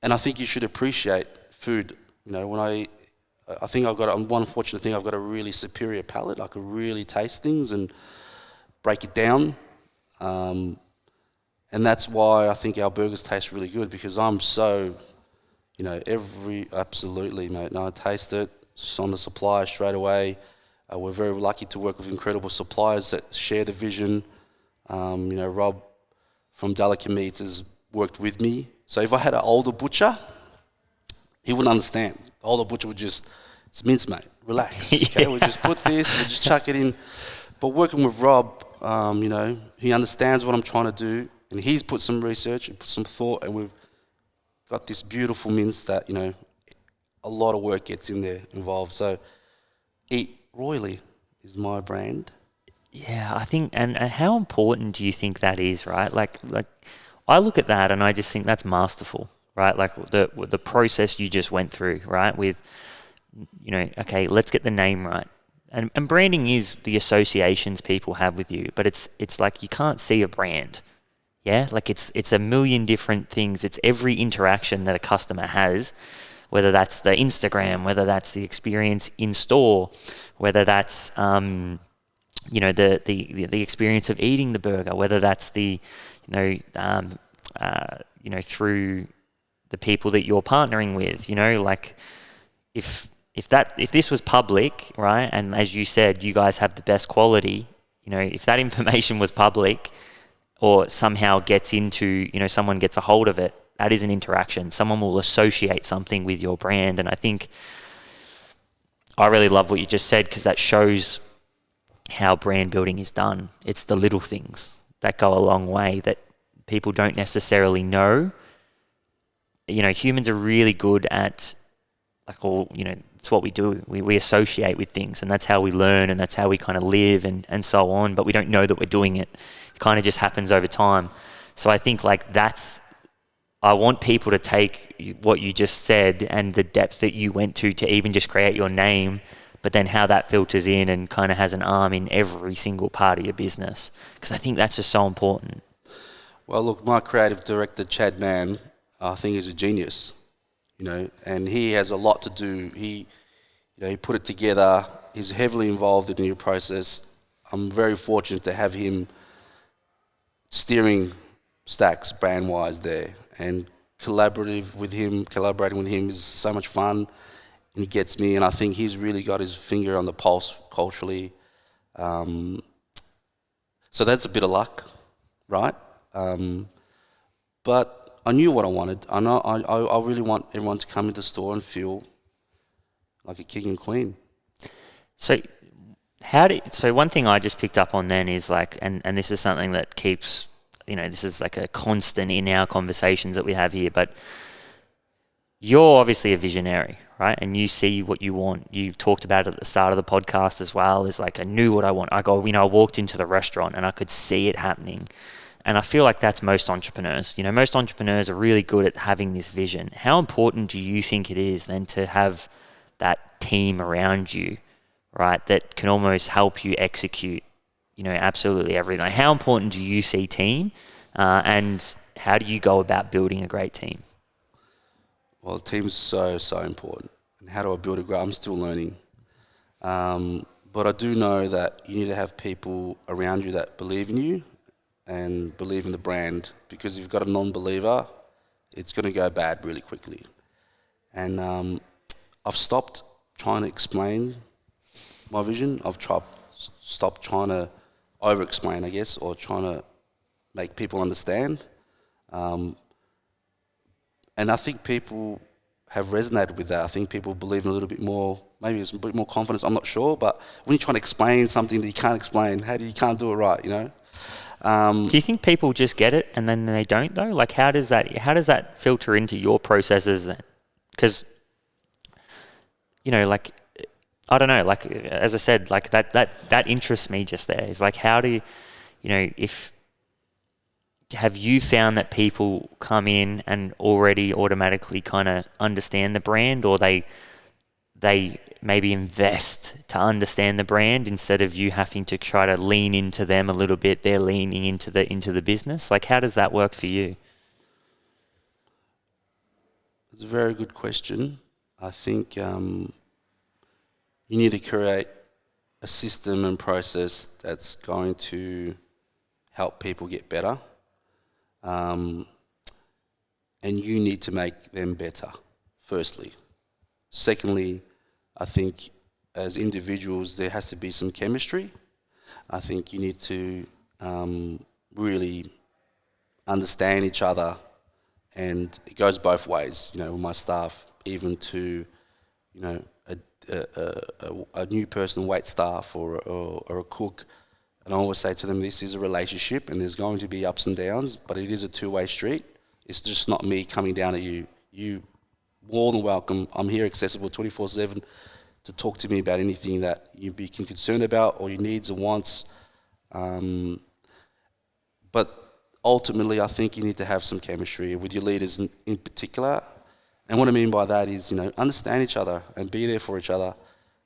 And I think you should appreciate food. You know, when I think one fortunate thing, I've got a really superior palate. I can really taste things and break it down. And that's why I think our burgers taste really good, because I'm so, you know, absolutely, mate. No, I taste it. It's on the supplier straight away. We're very lucky to work with incredible suppliers that share the vision. You know, Rob from Delicate Meats has worked with me. So if I had an older butcher, he wouldn't understand. The older butcher would just it's mince, mate. Relax. Okay, we just put this, we just chuck it in. But working with Rob, you know, he understands what I'm trying to do, and he's put some research, he put some thought, and we've got this beautiful mince that, you know, a lot of work gets in there involved. So, Eat Royally is my brand. Yeah, I think, and how important do you think that is, right? Like I look at that and I just think that's masterful, right? Like the process you just went through, right? With, you know, okay, let's get the name right. And branding is the associations people have with you, but it's like you can't see a brand. Yeah, like it's a million different things. It's every interaction that a customer has, whether that's the Instagram, whether that's the experience in store, whether that's you know, the experience of eating the burger, whether that's the you know, through the people that you're partnering with, you know, like if this was public, right, and as you said, you guys have the best quality, you know, if that information was public or somehow gets into, you know, someone gets a hold of it, that is an interaction. Someone will associate something with your brand. And I think I really love what you just said, because that shows how brand building is done. It's the little things that go a long way that people don't necessarily know. You know, humans are really good at, like, all, you know, it's what we do. We associate with things, and that's how we learn, and that's how we kind of live and so on, but we don't know that we're doing it. It kind of just happens over time. So I think, like, I want people to take what you just said and the depth that you went to even just create your name, but then how that filters in and kind of has an arm in every single part of your business, because I think that's just so important. Well, look, my creative director, Chad Mann, I think is a genius, you know, and he has a lot to do. He put it together. He's heavily involved in the new process. I'm very fortunate to have him steering Stacks brand-wise there, and collaborating with him is so much fun, and he gets me, and I think he's really got his finger on the pulse culturally. So that's a bit of luck, right? But I knew what I wanted. I really want everyone to come into the store and feel like a king and queen. So one thing I just picked up on then is, like, and this is something that keeps, you know, this is like a constant in our conversations that we have here, but you're obviously a visionary, right? And you see what you want. You talked about it at the start of the podcast as well. Is like, I knew what I want. I walked into the restaurant and I could see it happening. And I feel like that's most entrepreneurs. You know, most entrepreneurs are really good at having this vision. How important do you think it is then to have that team around you, right, that can almost help you execute, you know, absolutely everything? Like, how important do you see team, and how do you go about building a great team? Well, the team's so important. And how do I build a great? I'm still learning. But I do know that you need to have people around you that believe in you and believe in the brand, because if you've got a non-believer, it's going to go bad really quickly. And I've stopped trying to explain my vision. I've stopped trying to over-explain, I guess, or trying to make people understand. And I think people have resonated with that. I think people believe in a little bit more, maybe it's a bit more confidence, I'm not sure, but when you're trying to explain something that you can't explain, you can't do it right, you know? Do you think people just get it and then they don't, though? Like, how does that filter into your processes then? Because, you know, like, I don't know, like, as I said, like, that interests me just there. Is like, how do you know, have you found that people come in and already automatically kind of understand the brand, or they maybe invest to understand the brand instead of you having to try to lean into them a little bit? They're leaning into the business. Like, how does that work for you? It's a very good question. I think you need to create a system and process that's going to help people get better. And you need to make them better, firstly. Secondly, I think as individuals, there has to be some chemistry. I think you need to really understand each other, and it goes both ways, you know, with my staff, even to, you know, a new person wait staff or a cook, and I always say to them, this is a relationship and there's going to be ups and downs, but it is a two-way street. It's just not me coming down at you. You more than welcome. I'm here accessible 24/7 to talk to me about anything that you be concerned about or your needs and wants. But ultimately, I think you need to have some chemistry with your leaders in particular. And what I mean by that is, understand each other and be there for each other.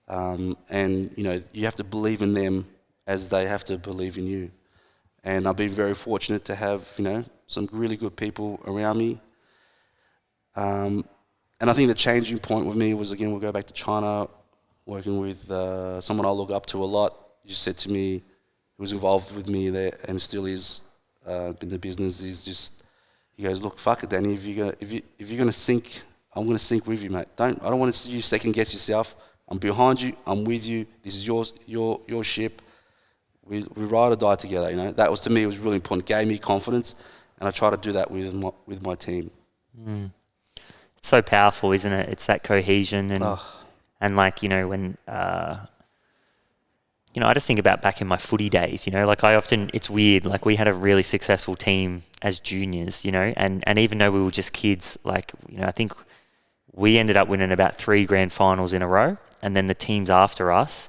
And, you have to believe in them as they have to believe in you. And I've been very fortunate to have, some really good people around me. And I think the changing point with me was, again, we'll go back to China, working with someone I look up to a lot. He just said to me, who was involved with me there and still is in the business, he goes, look, fuck it, Dani, if you're gonna sink, I'm gonna sink with you, mate. I don't want to see you second guess yourself. I'm behind you. I'm with you. This is your ship. We ride or die together. That was, to me, it was really important. Gave me confidence, and I try to do that with my team. It's so powerful, isn't it? It's that cohesion and like, when I just think about back in my footy days, it's weird, like we had a really successful team as juniors, and even though we were just kids, I think we ended up winning about 3 grand finals in a row, and then the teams after us,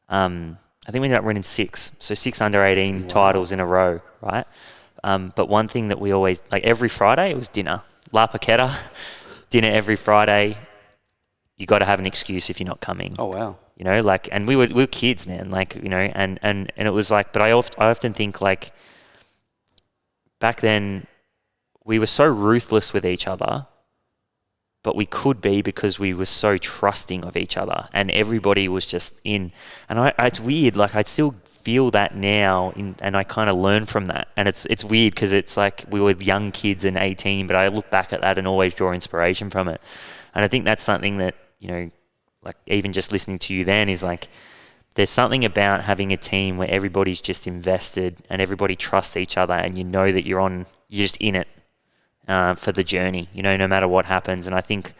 I think we ended up winning 6. So 6 under-18 titles in a row, right? But one thing that we always, every Friday, it was dinner. La Paqueta, dinner every Friday. You got to have an excuse if you're not coming. Oh, wow. And we were kids, man, and it was but I often think, back then we were so ruthless with each other, but we could be because we were so trusting of each other and everybody was just in. And it's weird, I still feel that now and I kind of learn from that. And it's weird because it's we were young kids and 18, but I look back at that and always draw inspiration from it. And I think that's something that, even just listening to you then is there's something about having a team where everybody's just invested and everybody trusts each other and that you're just in it for the journey, no matter what happens. And I think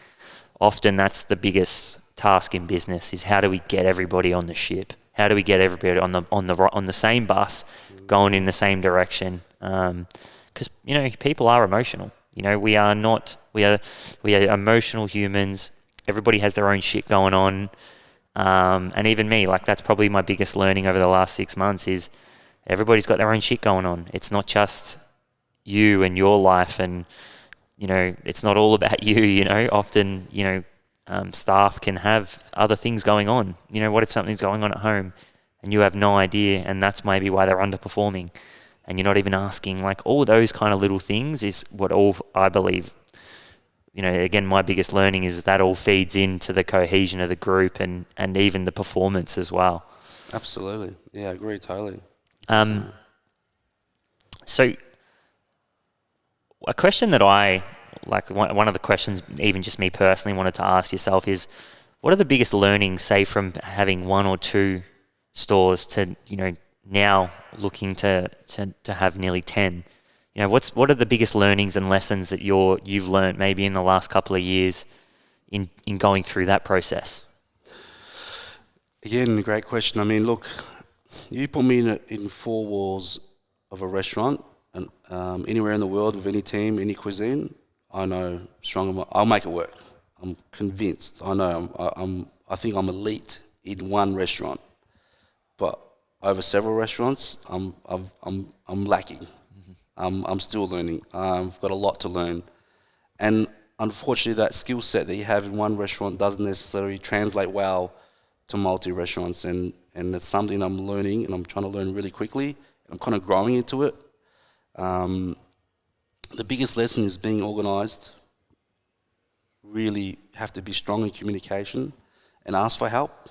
often that's the biggest task in business is how do we get everybody on the ship? How do we get everybody on the same bus going in the same direction? Because, people are emotional. We are emotional humans. Everybody has their own shit going on. And even me, that's probably my biggest learning over the last 6 months is everybody's got their own shit going on. It's not just you and your life and, it's not all about you, often, staff can have other things going on. What if something's going on at home and you have no idea and that's maybe why they're underperforming and you're not even asking, all those kind of little things is what all I believe. Again, my biggest learning is that all feeds into the cohesion of the group and even the performance as well. Absolutely. Yeah, I agree totally. So a question that one of the questions, even just me personally wanted to ask yourself is, what are the biggest learnings, say, from having 1 or 2 stores to, now looking to have nearly 10? What are the biggest learnings and lessons that you've learned maybe in the last couple of years in going through that process? Again, great question. I mean, look, you put me in 4 walls of a restaurant and anywhere in the world with any team, any cuisine, I know I'll make it work. I'm convinced. I know I think I'm elite in one restaurant, but over several restaurants, I'm lacking. I'm still learning. I've got a lot to learn. And unfortunately, that skill set that you have in one restaurant doesn't necessarily translate well to multi-restaurants. And it's something I'm learning, and I'm trying to learn really quickly. I'm kind of growing into it. The biggest lesson is being organised. Really have to be strong in communication and ask for help,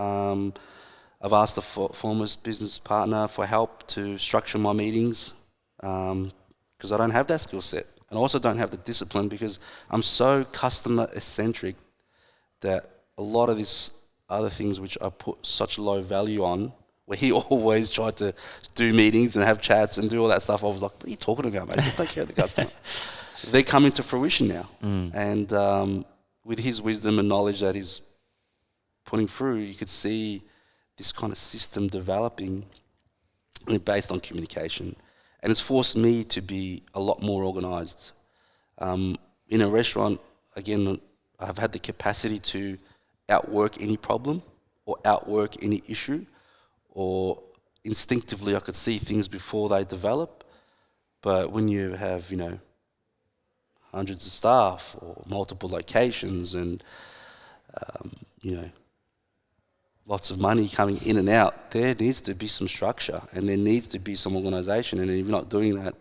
I've asked the former business partner for help to structure my meetings, because I don't have that skill set. And I also don't have the discipline because I'm so customer eccentric that a lot of these other things which I put such low value on, where he always tried to do meetings and have chats and do all that stuff, I was like, what are you talking about, mate? Just take care of the customer. They're coming to fruition now. And with his wisdom and knowledge that he's putting through, you could see this kind of system developing based on communication. And it's forced me to be a lot more organised. In a restaurant, again, I've had the capacity to outwork any problem or outwork any issue, or instinctively I could see things before they develop. But when you have, hundreds of staff or multiple locations and, lots of money coming in and out, there needs to be some structure and there needs to be some organisation. And if you're not doing that,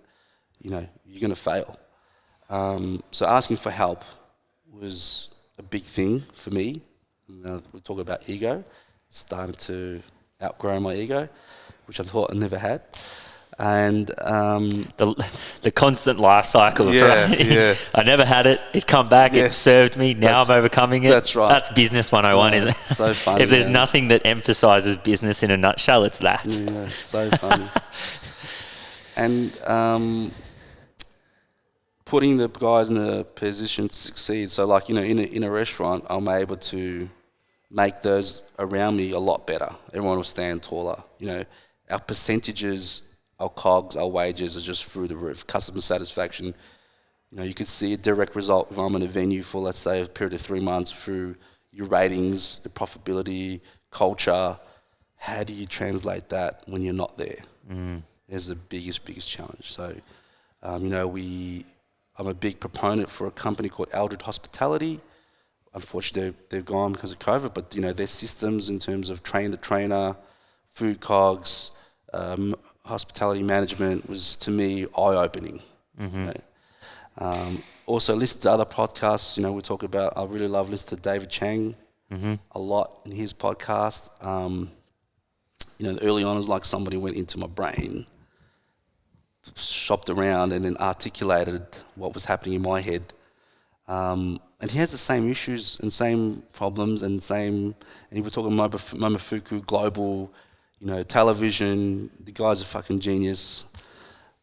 you're going to fail. So asking for help was a big thing for me. We talk about ego. Started to outgrow my ego, which I thought I never had. And the constant life cycles, right? Yeah. I never had it. It come back. Yes. It served me. Now I'm overcoming it. That's right. That's business 101, isn't it? So funny. If there's nothing that emphasizes business in a nutshell, it's that. Yeah, so funny. And putting the guys in a position to succeed. So, like, in a restaurant, I'm able to make those around me a lot better. Everyone will stand taller. Our percentages, our COGS, our wages are just through the roof. Customer satisfaction, you could see a direct result if I'm in a venue for, let's say, a period of 3 months through your ratings, the profitability, culture. How do you translate that when you're not there? There's the biggest challenge. So, I'm a big proponent for a company called Eldred Hospitality. Unfortunately, they've gone because of COVID, but their systems in terms of train the trainer, food COGS, hospitality management was, to me, eye-opening. Also listened to other podcasts. We talk about, I really love listening to David Chang a lot in his podcast. Early on, it was like somebody went into my brain, shopped around, and then articulated what was happening in my head. And he has the same issues and same problems and he was talking Momofuku, global, television. The guy's a fucking genius.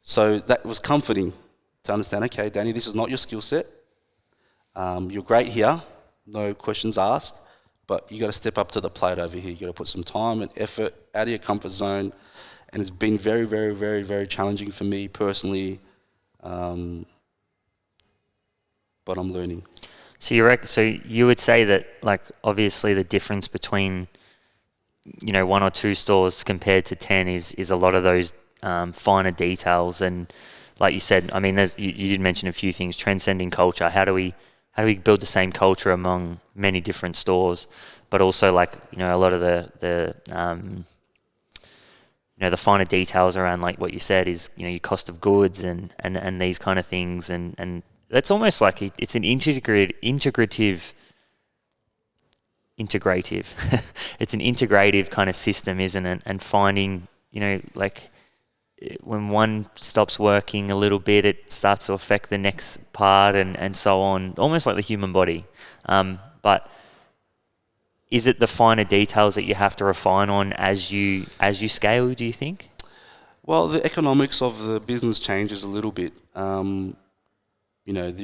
So that was comforting to understand, okay, Dani, this is not your skill set. You're great here, no questions asked, but you got to step up to the plate over here. You got to put some time and effort out of your comfort zone. And it's been very, very, very, very challenging for me personally, but I'm learning. So you would say that, like, obviously the difference between 1 or 2 stores compared to 10 is a lot of those finer details. And like you said, I mean, you did mention a few things: transcending culture. How do we build the same culture among many different stores? But also, like, a lot of the finer details around, like what you said, is your cost of goods and these kind of things, and that's almost like it's an integrative. It's an integrative kind of system, isn't it? And finding, like, when one stops working a little bit, it starts to affect the next part, and so on. Almost like the human body. But is it the finer details that you have to refine on as you scale, do you think? Well, the economics of the business changes a little bit.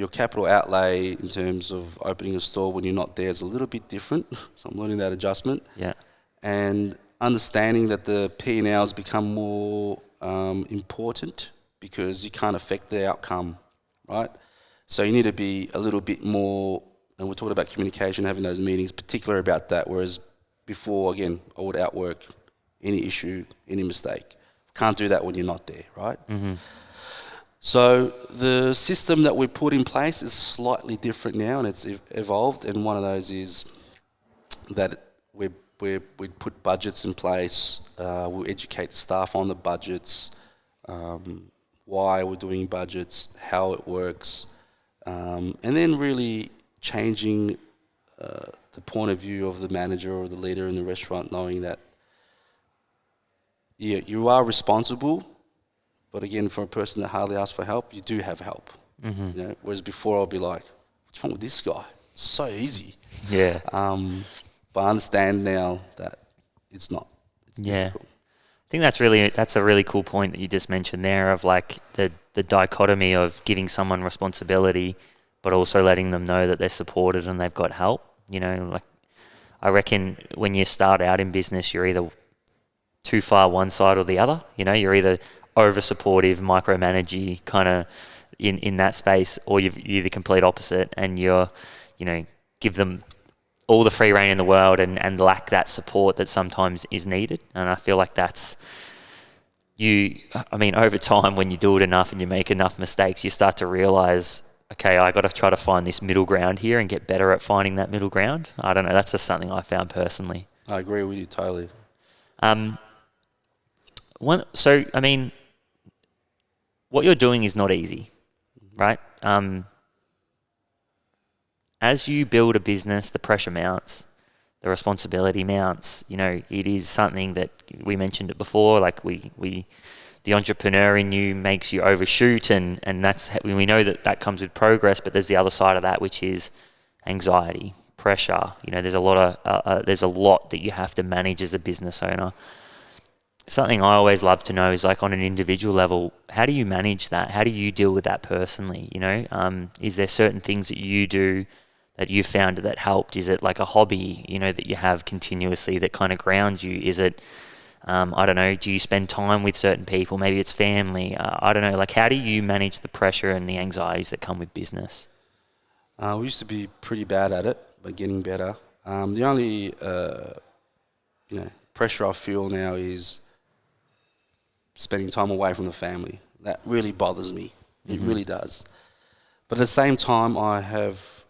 Your capital outlay in terms of opening a store when you're not there is a little bit different. So I'm learning that adjustment. Yeah. And understanding that the P&Ls become more important because you can't affect the outcome, right? So you need to be a little bit more, and we're talking about communication, having those meetings, particular about that, whereas before, again, I would outwork any issue, any mistake. Can't do that when you're not there, right? So the system that we put in place is slightly different now, and it's evolved. And one of those is that we put budgets in place. We educate the staff on the budgets, why we're doing budgets, how it works, and then really changing the point of view of the manager or the leader in the restaurant, knowing that you are responsible. But again, for a person that hardly asks for help, you do have help. Whereas before I'll be like, what's wrong with this guy? It's so easy. Yeah. But I understand now that it's not. It's difficult. I think that's a really cool point that you just mentioned there, of like the dichotomy of giving someone responsibility, but also letting them know that they're supported and they've got help. Like, I reckon when you start out in business, you're either too far one side or the other. You know, you're either over supportive, micromanagey kind of in that space, or you're the complete opposite, and you're, you know, give them all the free rein in the world and lack that support that sometimes is needed. And I feel like that's over time, when you do it enough and you make enough mistakes, you start to realize, okay, I got to try to find this middle ground here and get better at finding that middle ground. I don't know. That's just something I found personally. I agree with you totally. What you're doing is not easy, right? As you build a business, the pressure mounts, the responsibility mounts. You know, it is something that we mentioned it before. Like the entrepreneur in you makes you overshoot, and we know that comes with progress. But there's the other side of that, which is anxiety, pressure. You know, there's a lot that you have to manage as a business owner. Something I always love to know is, like, on an individual level, how do you manage that? How do you deal with that personally? You know, is there certain things that you do that you found that helped? Is it like a hobby, you know, that you have continuously that kind of grounds you? Is it, I don't know, do you spend time with certain people? Maybe it's family. I don't know. Like, how do you manage the pressure and the anxieties that come with business? We used to be pretty bad at it, but getting better. The only, pressure I feel now is spending time away from the family. That really bothers me. It really does. But at the same time, I have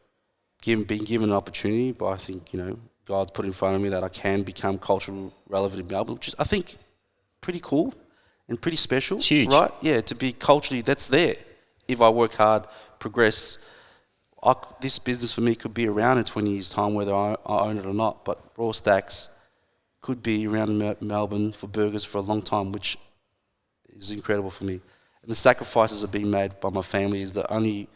been given an opportunity, but I think, you know, God's put in front of me that I can become culturally relevant in Melbourne, which is, I think, pretty cool and pretty special. It's huge. Right? Yeah, to be culturally, that's there. If I work hard, progress, this business for me could be around in 20 years' time, whether I own it or not. But Royalstacks could be around in Melbourne for burgers for a long time, which is incredible for me. And the sacrifices that are being made by my family is the only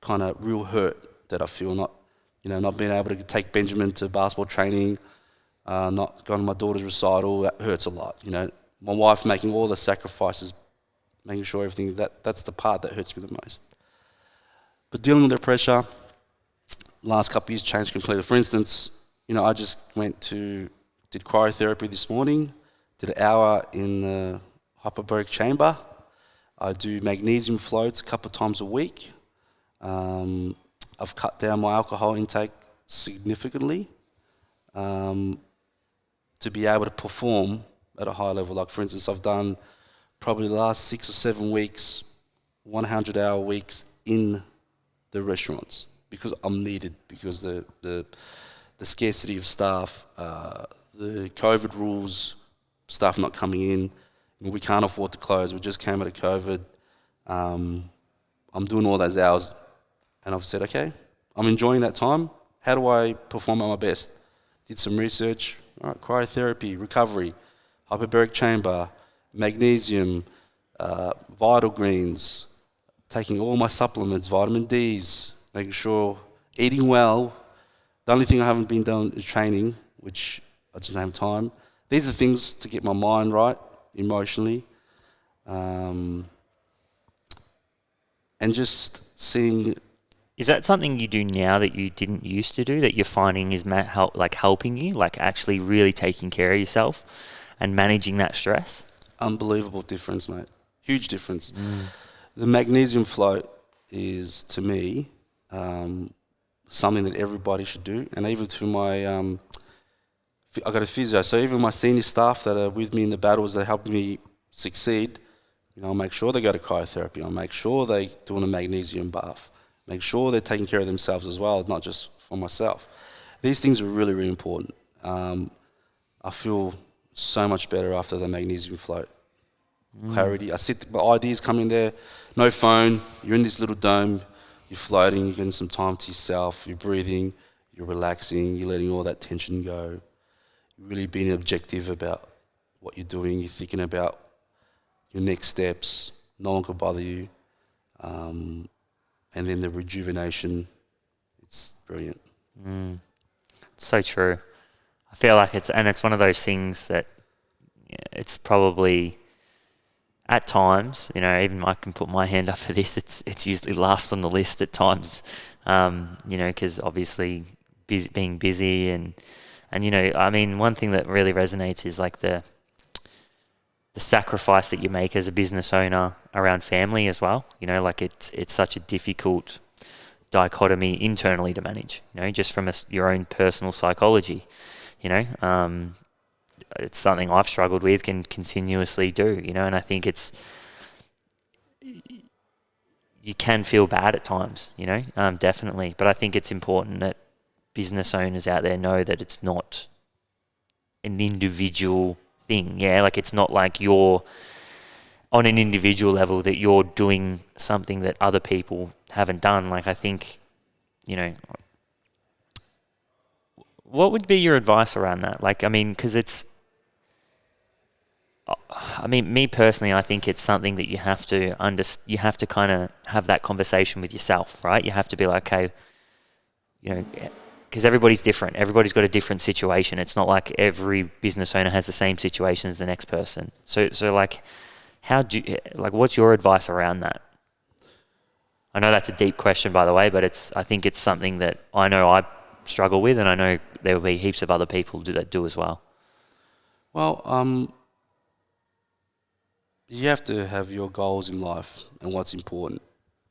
kind of real hurt that I feel. Not being able to take Benjamin to basketball training, not going to my daughter's recital, that hurts a lot. You know, my wife making all the sacrifices, making sure everything, that's the part that hurts me the most. But dealing with the pressure, last couple of years changed completely. For instance, you know, I just did cryotherapy this morning, did an hour in the hyperbaric chamber. I do magnesium floats a couple of times a week. I've cut down my alcohol intake significantly to be able to perform at a high level. Like, for instance, I've done probably the last 6 or 7 weeks, 100-hour weeks in the restaurants because I'm needed, because the scarcity of staff, the COVID rules, staff not coming in. We can't afford to close. We just came out of COVID. I'm doing all those hours. And I've said, okay, I'm enjoying that time. How do I perform at my best? Did some research. All right, cryotherapy, recovery, hyperbaric chamber, magnesium, vital greens, taking all my supplements, vitamin Ds, making sure, eating well. The only thing I haven't been doing is training, which I just don't have time. These are things to get my mind right emotionally. And just seeing... Is that something you do now that you didn't used to do, that you're finding is helping you, like actually really taking care of yourself and managing that stress? Unbelievable difference, mate. Huge difference. The magnesium float is, to me, something that everybody should do. And even to my... I got a physio, so even my senior staff that are with me in the battles that help me succeed, you know, I'll make sure they go to cryotherapy. I'll make sure they're doing a magnesium bath. Make sure they're taking care of themselves as well, not just for myself. These things are really, really important. I feel so much better after the magnesium float. Clarity. My ideas come in there, no phone, you're in this little dome, you're floating, you're getting some time to yourself, you're breathing, you're relaxing, you're letting all that tension go. You're really being objective about what you're doing, you're thinking about your next steps, no one could bother you. And then the rejuvenation, it's brilliant. So true. I feel like it's one of those things that it's probably at times, you know, even I can put my hand up for this, it's usually last on the list at times, you know, because obviously being busy and And, you know, I mean, one thing that really resonates is like the sacrifice that you make as a business owner around family as well. You know, like it's such a difficult dichotomy internally to manage, you know, just from your own personal psychology, you know. It's something I've struggled with, can continuously do, you know, and I think you can feel bad at times, you know, definitely. But I think it's important that business owners out there know that it's not an individual thing. Yeah, like it's not like you're on an individual level that you're doing something that other people haven't done. Like I think, you know, what would be your advice around that? Like, I mean, because me personally, I think it's something that you have to you have to kind of have that conversation with yourself, right? You have to be like, okay, you know, because everybody's different. Everybody's got a different situation. It's not like every business owner has the same situation as the next person. So like, what's your advice around that? I know that's a deep question, by the way, but I think it's something that I know I struggle with, and I know there will be heaps of other people that do as well. Well, you have to have your goals in life and what's important.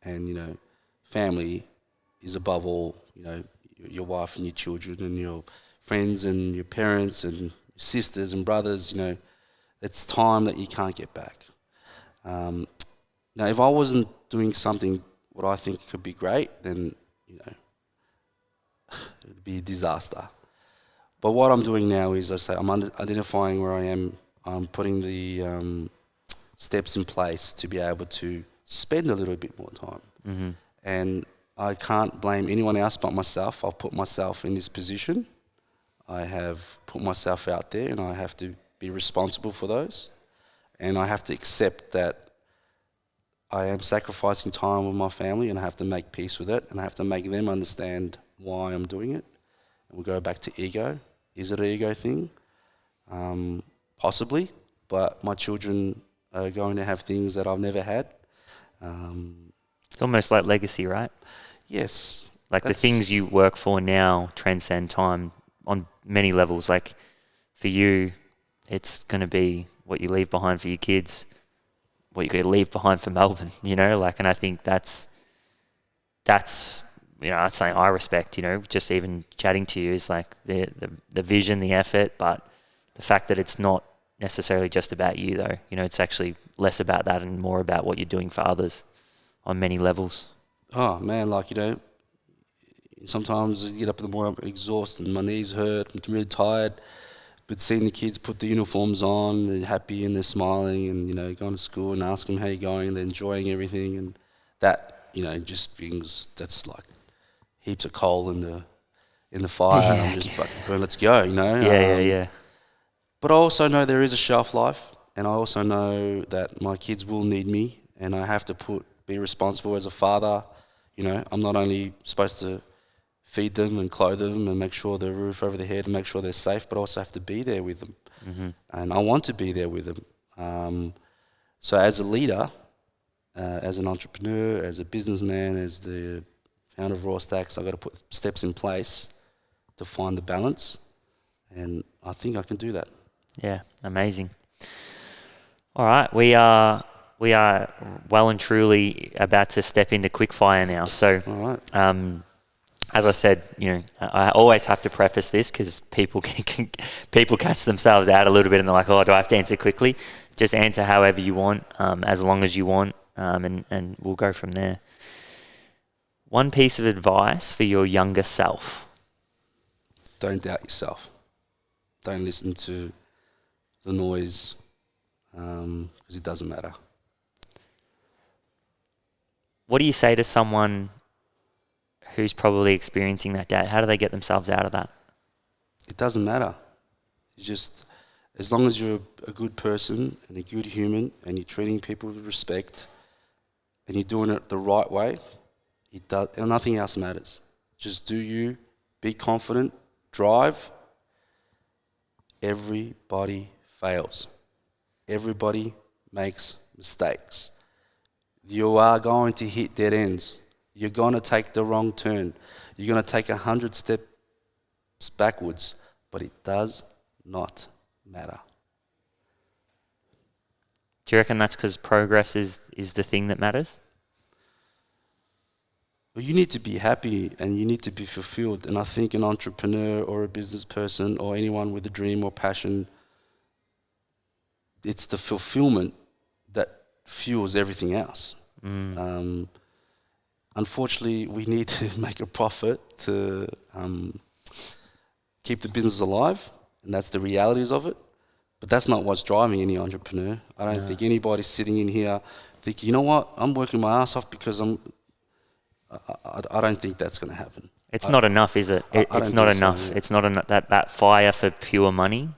And, you know, family is above all, you know, your wife and your children and your friends and your parents and sisters and brothers, you know, it's time that you can't get back. Now, if I wasn't doing something what I think could be great, then, you know, it would be a disaster. But what I'm doing now is, I say, I'm identifying where I am. I'm putting the steps in place to be able to spend a little bit more time. Mm-hmm. And I can't blame anyone else but myself. I've put myself in this position. I have put myself out there, and I have to be responsible for those. And I have to accept that I am sacrificing time with my family, and I have to make peace with it, and I have to make them understand why I'm doing it. And we'll go back to ego. Is it an ego thing? Possibly, but my children are going to have things that I've never had. It's almost like legacy, right? Yes. Like the things you work for now transcend time on many levels. Like for you, it's going to be what you leave behind for your kids, what you're going to leave behind for Melbourne, you know, like, and I think that's, you know, that's something I respect, you know, just even chatting to you is like the vision, the effort, but the fact that it's not necessarily just about you though, you know, it's actually less about that and more about what you're doing for others on many levels. Oh man, like, you know, sometimes you get up in the morning, I'm exhausted, my knees hurt, I'm really tired, but seeing the kids put the uniforms on, they're happy and they're smiling, and, you know, going to school and ask them how you're going, and they're enjoying everything, and that, you know, just brings, that's like heaps of coal in the fire. Yeah, and I'm just fucking burn, let's go, you know. Yeah. But I also know there is a shelf life, and I also know that my kids will need me, and I have to be responsible as a father. You know, I'm not only supposed to feed them and clothe them and make sure they're roof over their head and make sure they're safe, but I also have to be there with them. Mm-hmm. And I want to be there with them. So as a leader, as an entrepreneur, as a businessman, as the founder of Royalstacks, I've got to put steps in place to find the balance, and I think I can do that. Yeah, amazing. All right, we are well and truly about to step into Quickfire now. So, All right. as I said, you know, I always have to preface this because people people catch themselves out a little bit and they're like, "Oh, do I have to answer quickly?" Just answer however you want, as long as you want, and we'll go from there. One piece of advice for your younger self. Don't doubt yourself. Don't listen to the noise, because it doesn't matter. What do you say to someone who's probably experiencing that doubt? How do they get themselves out of that? It doesn't matter. You just, as long as you're a good person and a good human and you're treating people with respect and you're doing it the right way, and nothing else matters. Just do you, be confident, drive. Everybody fails. Everybody makes mistakes. You are going to hit dead ends. You're going to take the wrong turn. You're going to take 100 steps backwards. but it does not matter. Do you reckon that's because progress is the thing that matters? Well, you need to be happy and you need to be fulfilled. And I think an entrepreneur or a business person or anyone with a dream or passion, it's the fulfillment that fuels everything else. Unfortunately, we need to make a profit to keep the business alive, and that's the realities of it. But that's not what's driving any entrepreneur. I don't think anybody's sitting in here thinking, you know what, I'm working my ass off because I don't think that's going to happen. It's not enough, is it? It's not enough. So, yeah. It's not enough. That fire for pure money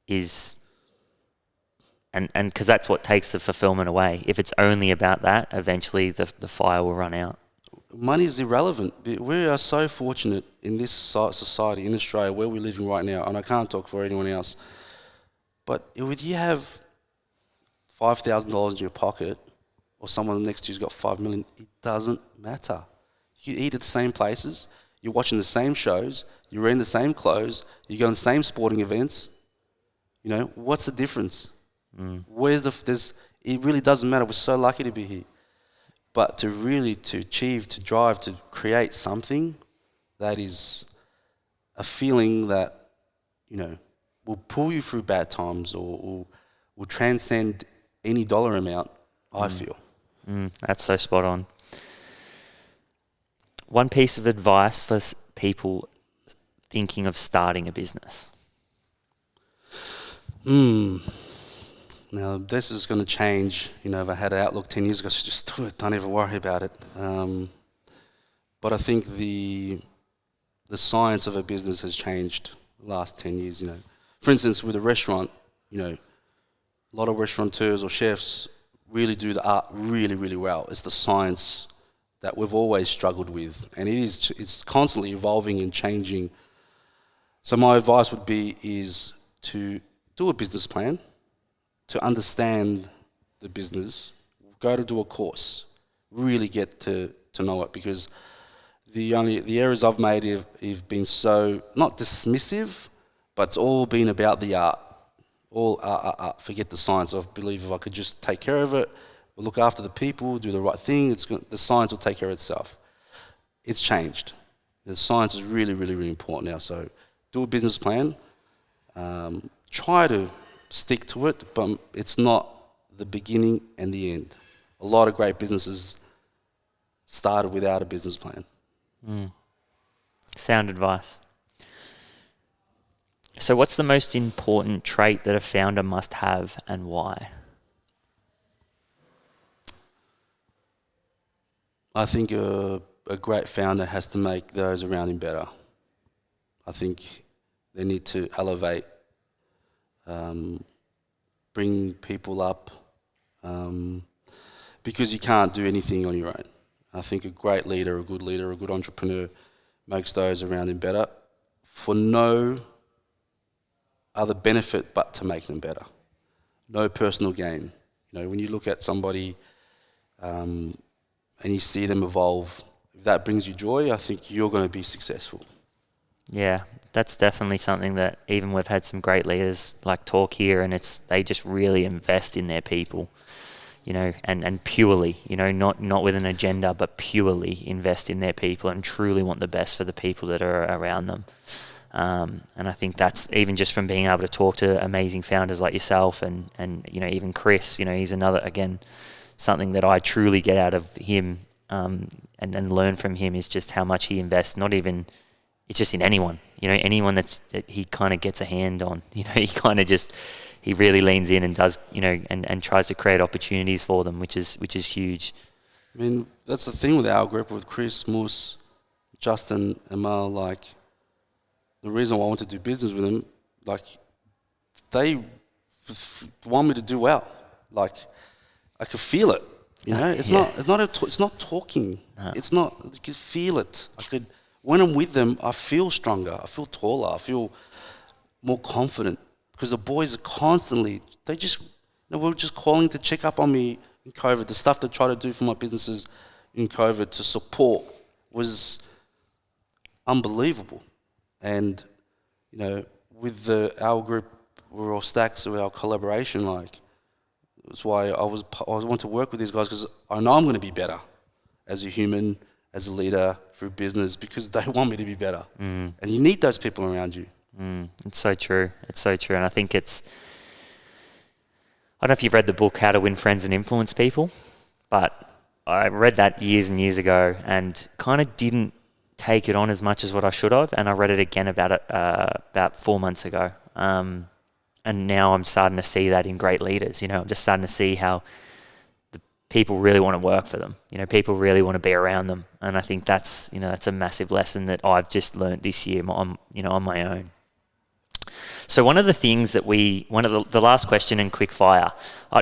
is, and because that's what takes the fulfillment away. If it's only about that, eventually the fire will run out. Money is irrelevant. We are so fortunate in this society, in Australia, where we're living right now, and I can't talk for anyone else, but if you have $5,000 in your pocket, or someone next to you's got 5 million, it doesn't matter. You eat at the same places, you're watching the same shows, you're wearing the same clothes, you go to the same sporting events. You know, what's the difference? It really doesn't matter. We're so lucky to be here. But to achieve, to drive, to create something that is a feeling that, you know, will pull you through bad times or will transcend any dollar amount, I feel. That's so spot on. One piece of advice for people thinking of starting a business. Now, this is going to change. You know, if I had an outlook 10 years ago, just do it. Don't even worry about it. But I think the science of a business has changed the last 10 years, you know. For instance, with a restaurant, you know, a lot of restaurateurs or chefs really do the art really, really well. It's the science that we've always struggled with. And it's constantly evolving and changing. So my advice would be is to do a business plan, to understand the business, go to do a course, really get to know it, because the errors I've made have been so, not dismissive, but it's all been about the art. All art. Forget the science. I believe if I could just take care of it, look after the people, do the right thing, the science will take care of itself. It's changed. The science is really, really, really important now. So do a business plan. Try to stick to it, but it's not the beginning and the end. A lot of great businesses started without a business plan. Sound advice. So what's the most important trait that a founder must have and why? I think a great founder has to make those around him better. I think they need to elevate, bring people up, because you can't do anything on your own. I think a great leader, a good entrepreneur makes those around him better for no other benefit but to make them better. No personal gain. You know, when you look at somebody and you see them evolve, if that brings you joy, I think you're going to be successful. Yeah, that's definitely something that even we've had some great leaders like talk here, and they just really invest in their people, you know, and purely, you know, not with an agenda, but purely invest in their people and truly want the best for the people that are around them. And I think that's even just from being able to talk to amazing founders like yourself and you know, even Chris, you know, he's another, again, something that I truly get out of him and learn from him is just how much he invests, not even, it's just in anyone, you know, anyone that he kind of gets a hand on, you know, he really leans in and does, you know, and tries to create opportunities for them, which is huge. I mean, that's the thing with our group, with Chris, Moose, Justin, Amal, like, the reason why I want to do business with them, like, they want me to do well. Like, I could feel it, you know. It's not talking. No. It's not. You can feel it. When I'm with them, I feel stronger. I feel taller. I feel more confident because the boys are constantly. They just, were just calling to check up on me in COVID. The stuff they try to do for my businesses in COVID to support was unbelievable. And with our group, we're all stacks of our collaboration. Like, that's why I want to work with these guys, because I know I'm going to be better as a human, as a leader, through business, because they want me to be better. And you need those people around you. It's so true. It's so true. And I think I don't know if you've read the book, How to Win Friends and Influence People, but I read that years and years ago and kind of didn't take it on as much as what I should have. And I read it again about 4 months ago. And now I'm starting to see that in great leaders. I'm just starting to see how the people really want to work for them. People really want to be around them. And I think that's a massive lesson that I've just learned this year on my own. So one of the things that the last question in Quickfire,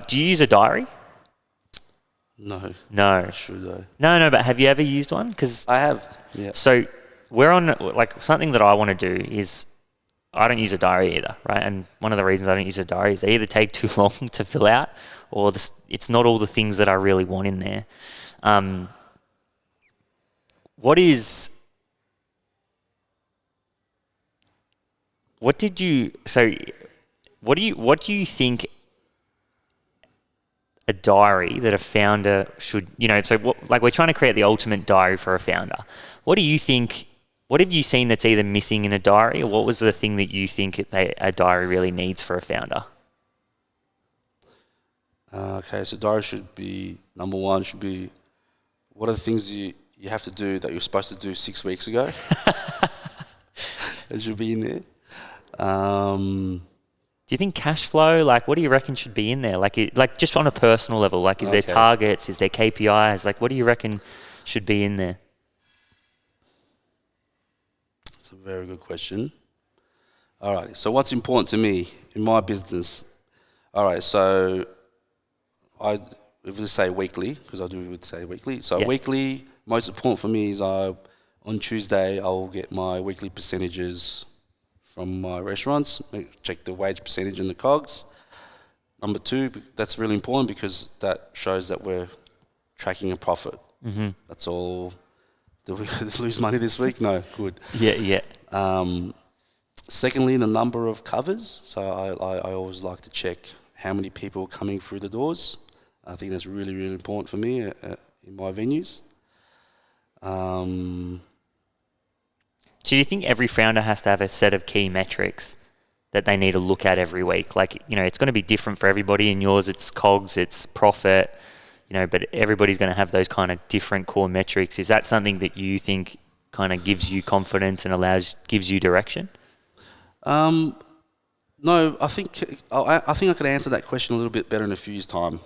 do you use a diary? No. Should I? No, but have you ever used one? Because I have, yeah. So we're on, something that I want to do is, I don't use a diary either, right? And one of the reasons I don't use a diary is they either take too long to fill out, or it's not all the things that I really want in there. What do you think a diary that a founder should, we're trying to create the ultimate diary for a founder. What do you think, what have you seen that's either missing in a diary, or what was the thing that you think a diary really needs for a founder? Okay, so diary should be, number one should be, what are the things you have to do that you're supposed to do 6 weeks ago? It should be in there. Do you think cash flow, what do you reckon should be in there? Just on a personal level, is there targets, is there KPIs? What do you reckon should be in there? That's a very good question. All right, so what's important to me in my business? All right, so if we say weekly, because I would say weekly. So weekly, most important for me is on Tuesday, I'll get my weekly percentages from my restaurants, check the wage percentage and the COGS. Number two, that's really important because that shows that we're tracking a profit. Mm-hmm. That's all. Did we lose money this week? No, good. Yeah. Secondly, the number of covers. So I always like to check how many people are coming through the doors. I think that's really, really important for me in my venues. Do you think every founder has to have a set of key metrics that they need to look at every week? It's going to be different for everybody. In yours, it's COGS, it's profit, but everybody's going to have those kind of different core metrics. Is that something that you think kind of gives you confidence and gives you direction? No, I think I could answer that question a little bit better in a few years' time.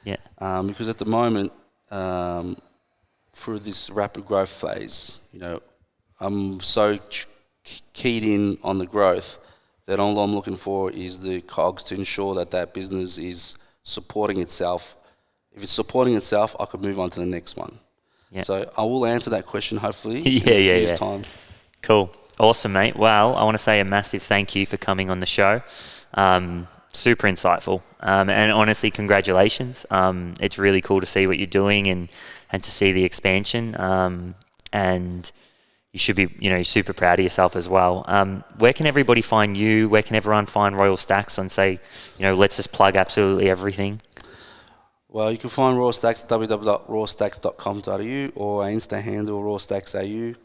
Yeah. Because at the moment, through this rapid growth phase, I'm so keyed in on the growth that all I'm looking for is the COGS to ensure that business is supporting itself. If it's supporting itself, I could move on to the next one. Yeah. So I will answer that question hopefully in a few years' time. Cool. Awesome, mate. Well, I want to say a massive thank you for coming on the show. Super insightful. And honestly, congratulations. It's really cool to see what you're doing and to see the expansion. And you should be, super proud of yourself as well. Where can everybody find you? Where can everyone find Royalstacks on, say, let's just plug absolutely everything? Well, you can find Royalstacks at www.royalstacks.com.au or our Insta handle, royalstacksau.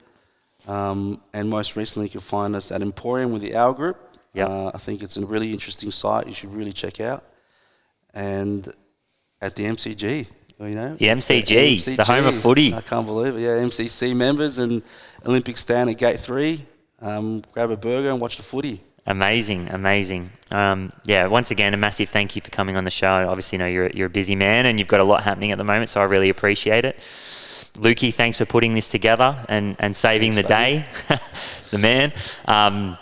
And most recently, you can find us at Emporium with the Hour Group. Yep. I think it's a really interesting site you should really check out. And at the MCG. The MCG, the home of footy. I can't believe it. Yeah, MCC members and Olympic stand at Gate 3. Grab a burger and watch the footy. Amazing. Once again, a massive thank you for coming on the show. Obviously, you're a busy man and you've got a lot happening at the moment, so I really appreciate it. Lukey, thanks for putting this together and saving the day, the man. And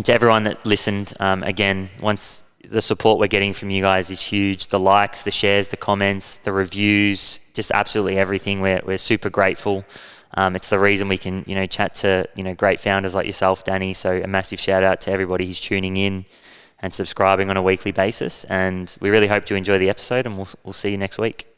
to everyone that listened, again, once the support we're getting from you guys is huge. The likes, the shares, the comments, the reviews, just absolutely everything. We're super grateful. It's the reason we can, chat to, great founders like yourself, Dani. So a massive shout out to everybody who's tuning in and subscribing on a weekly basis. And we really hope you enjoy the episode, and we'll see you next week.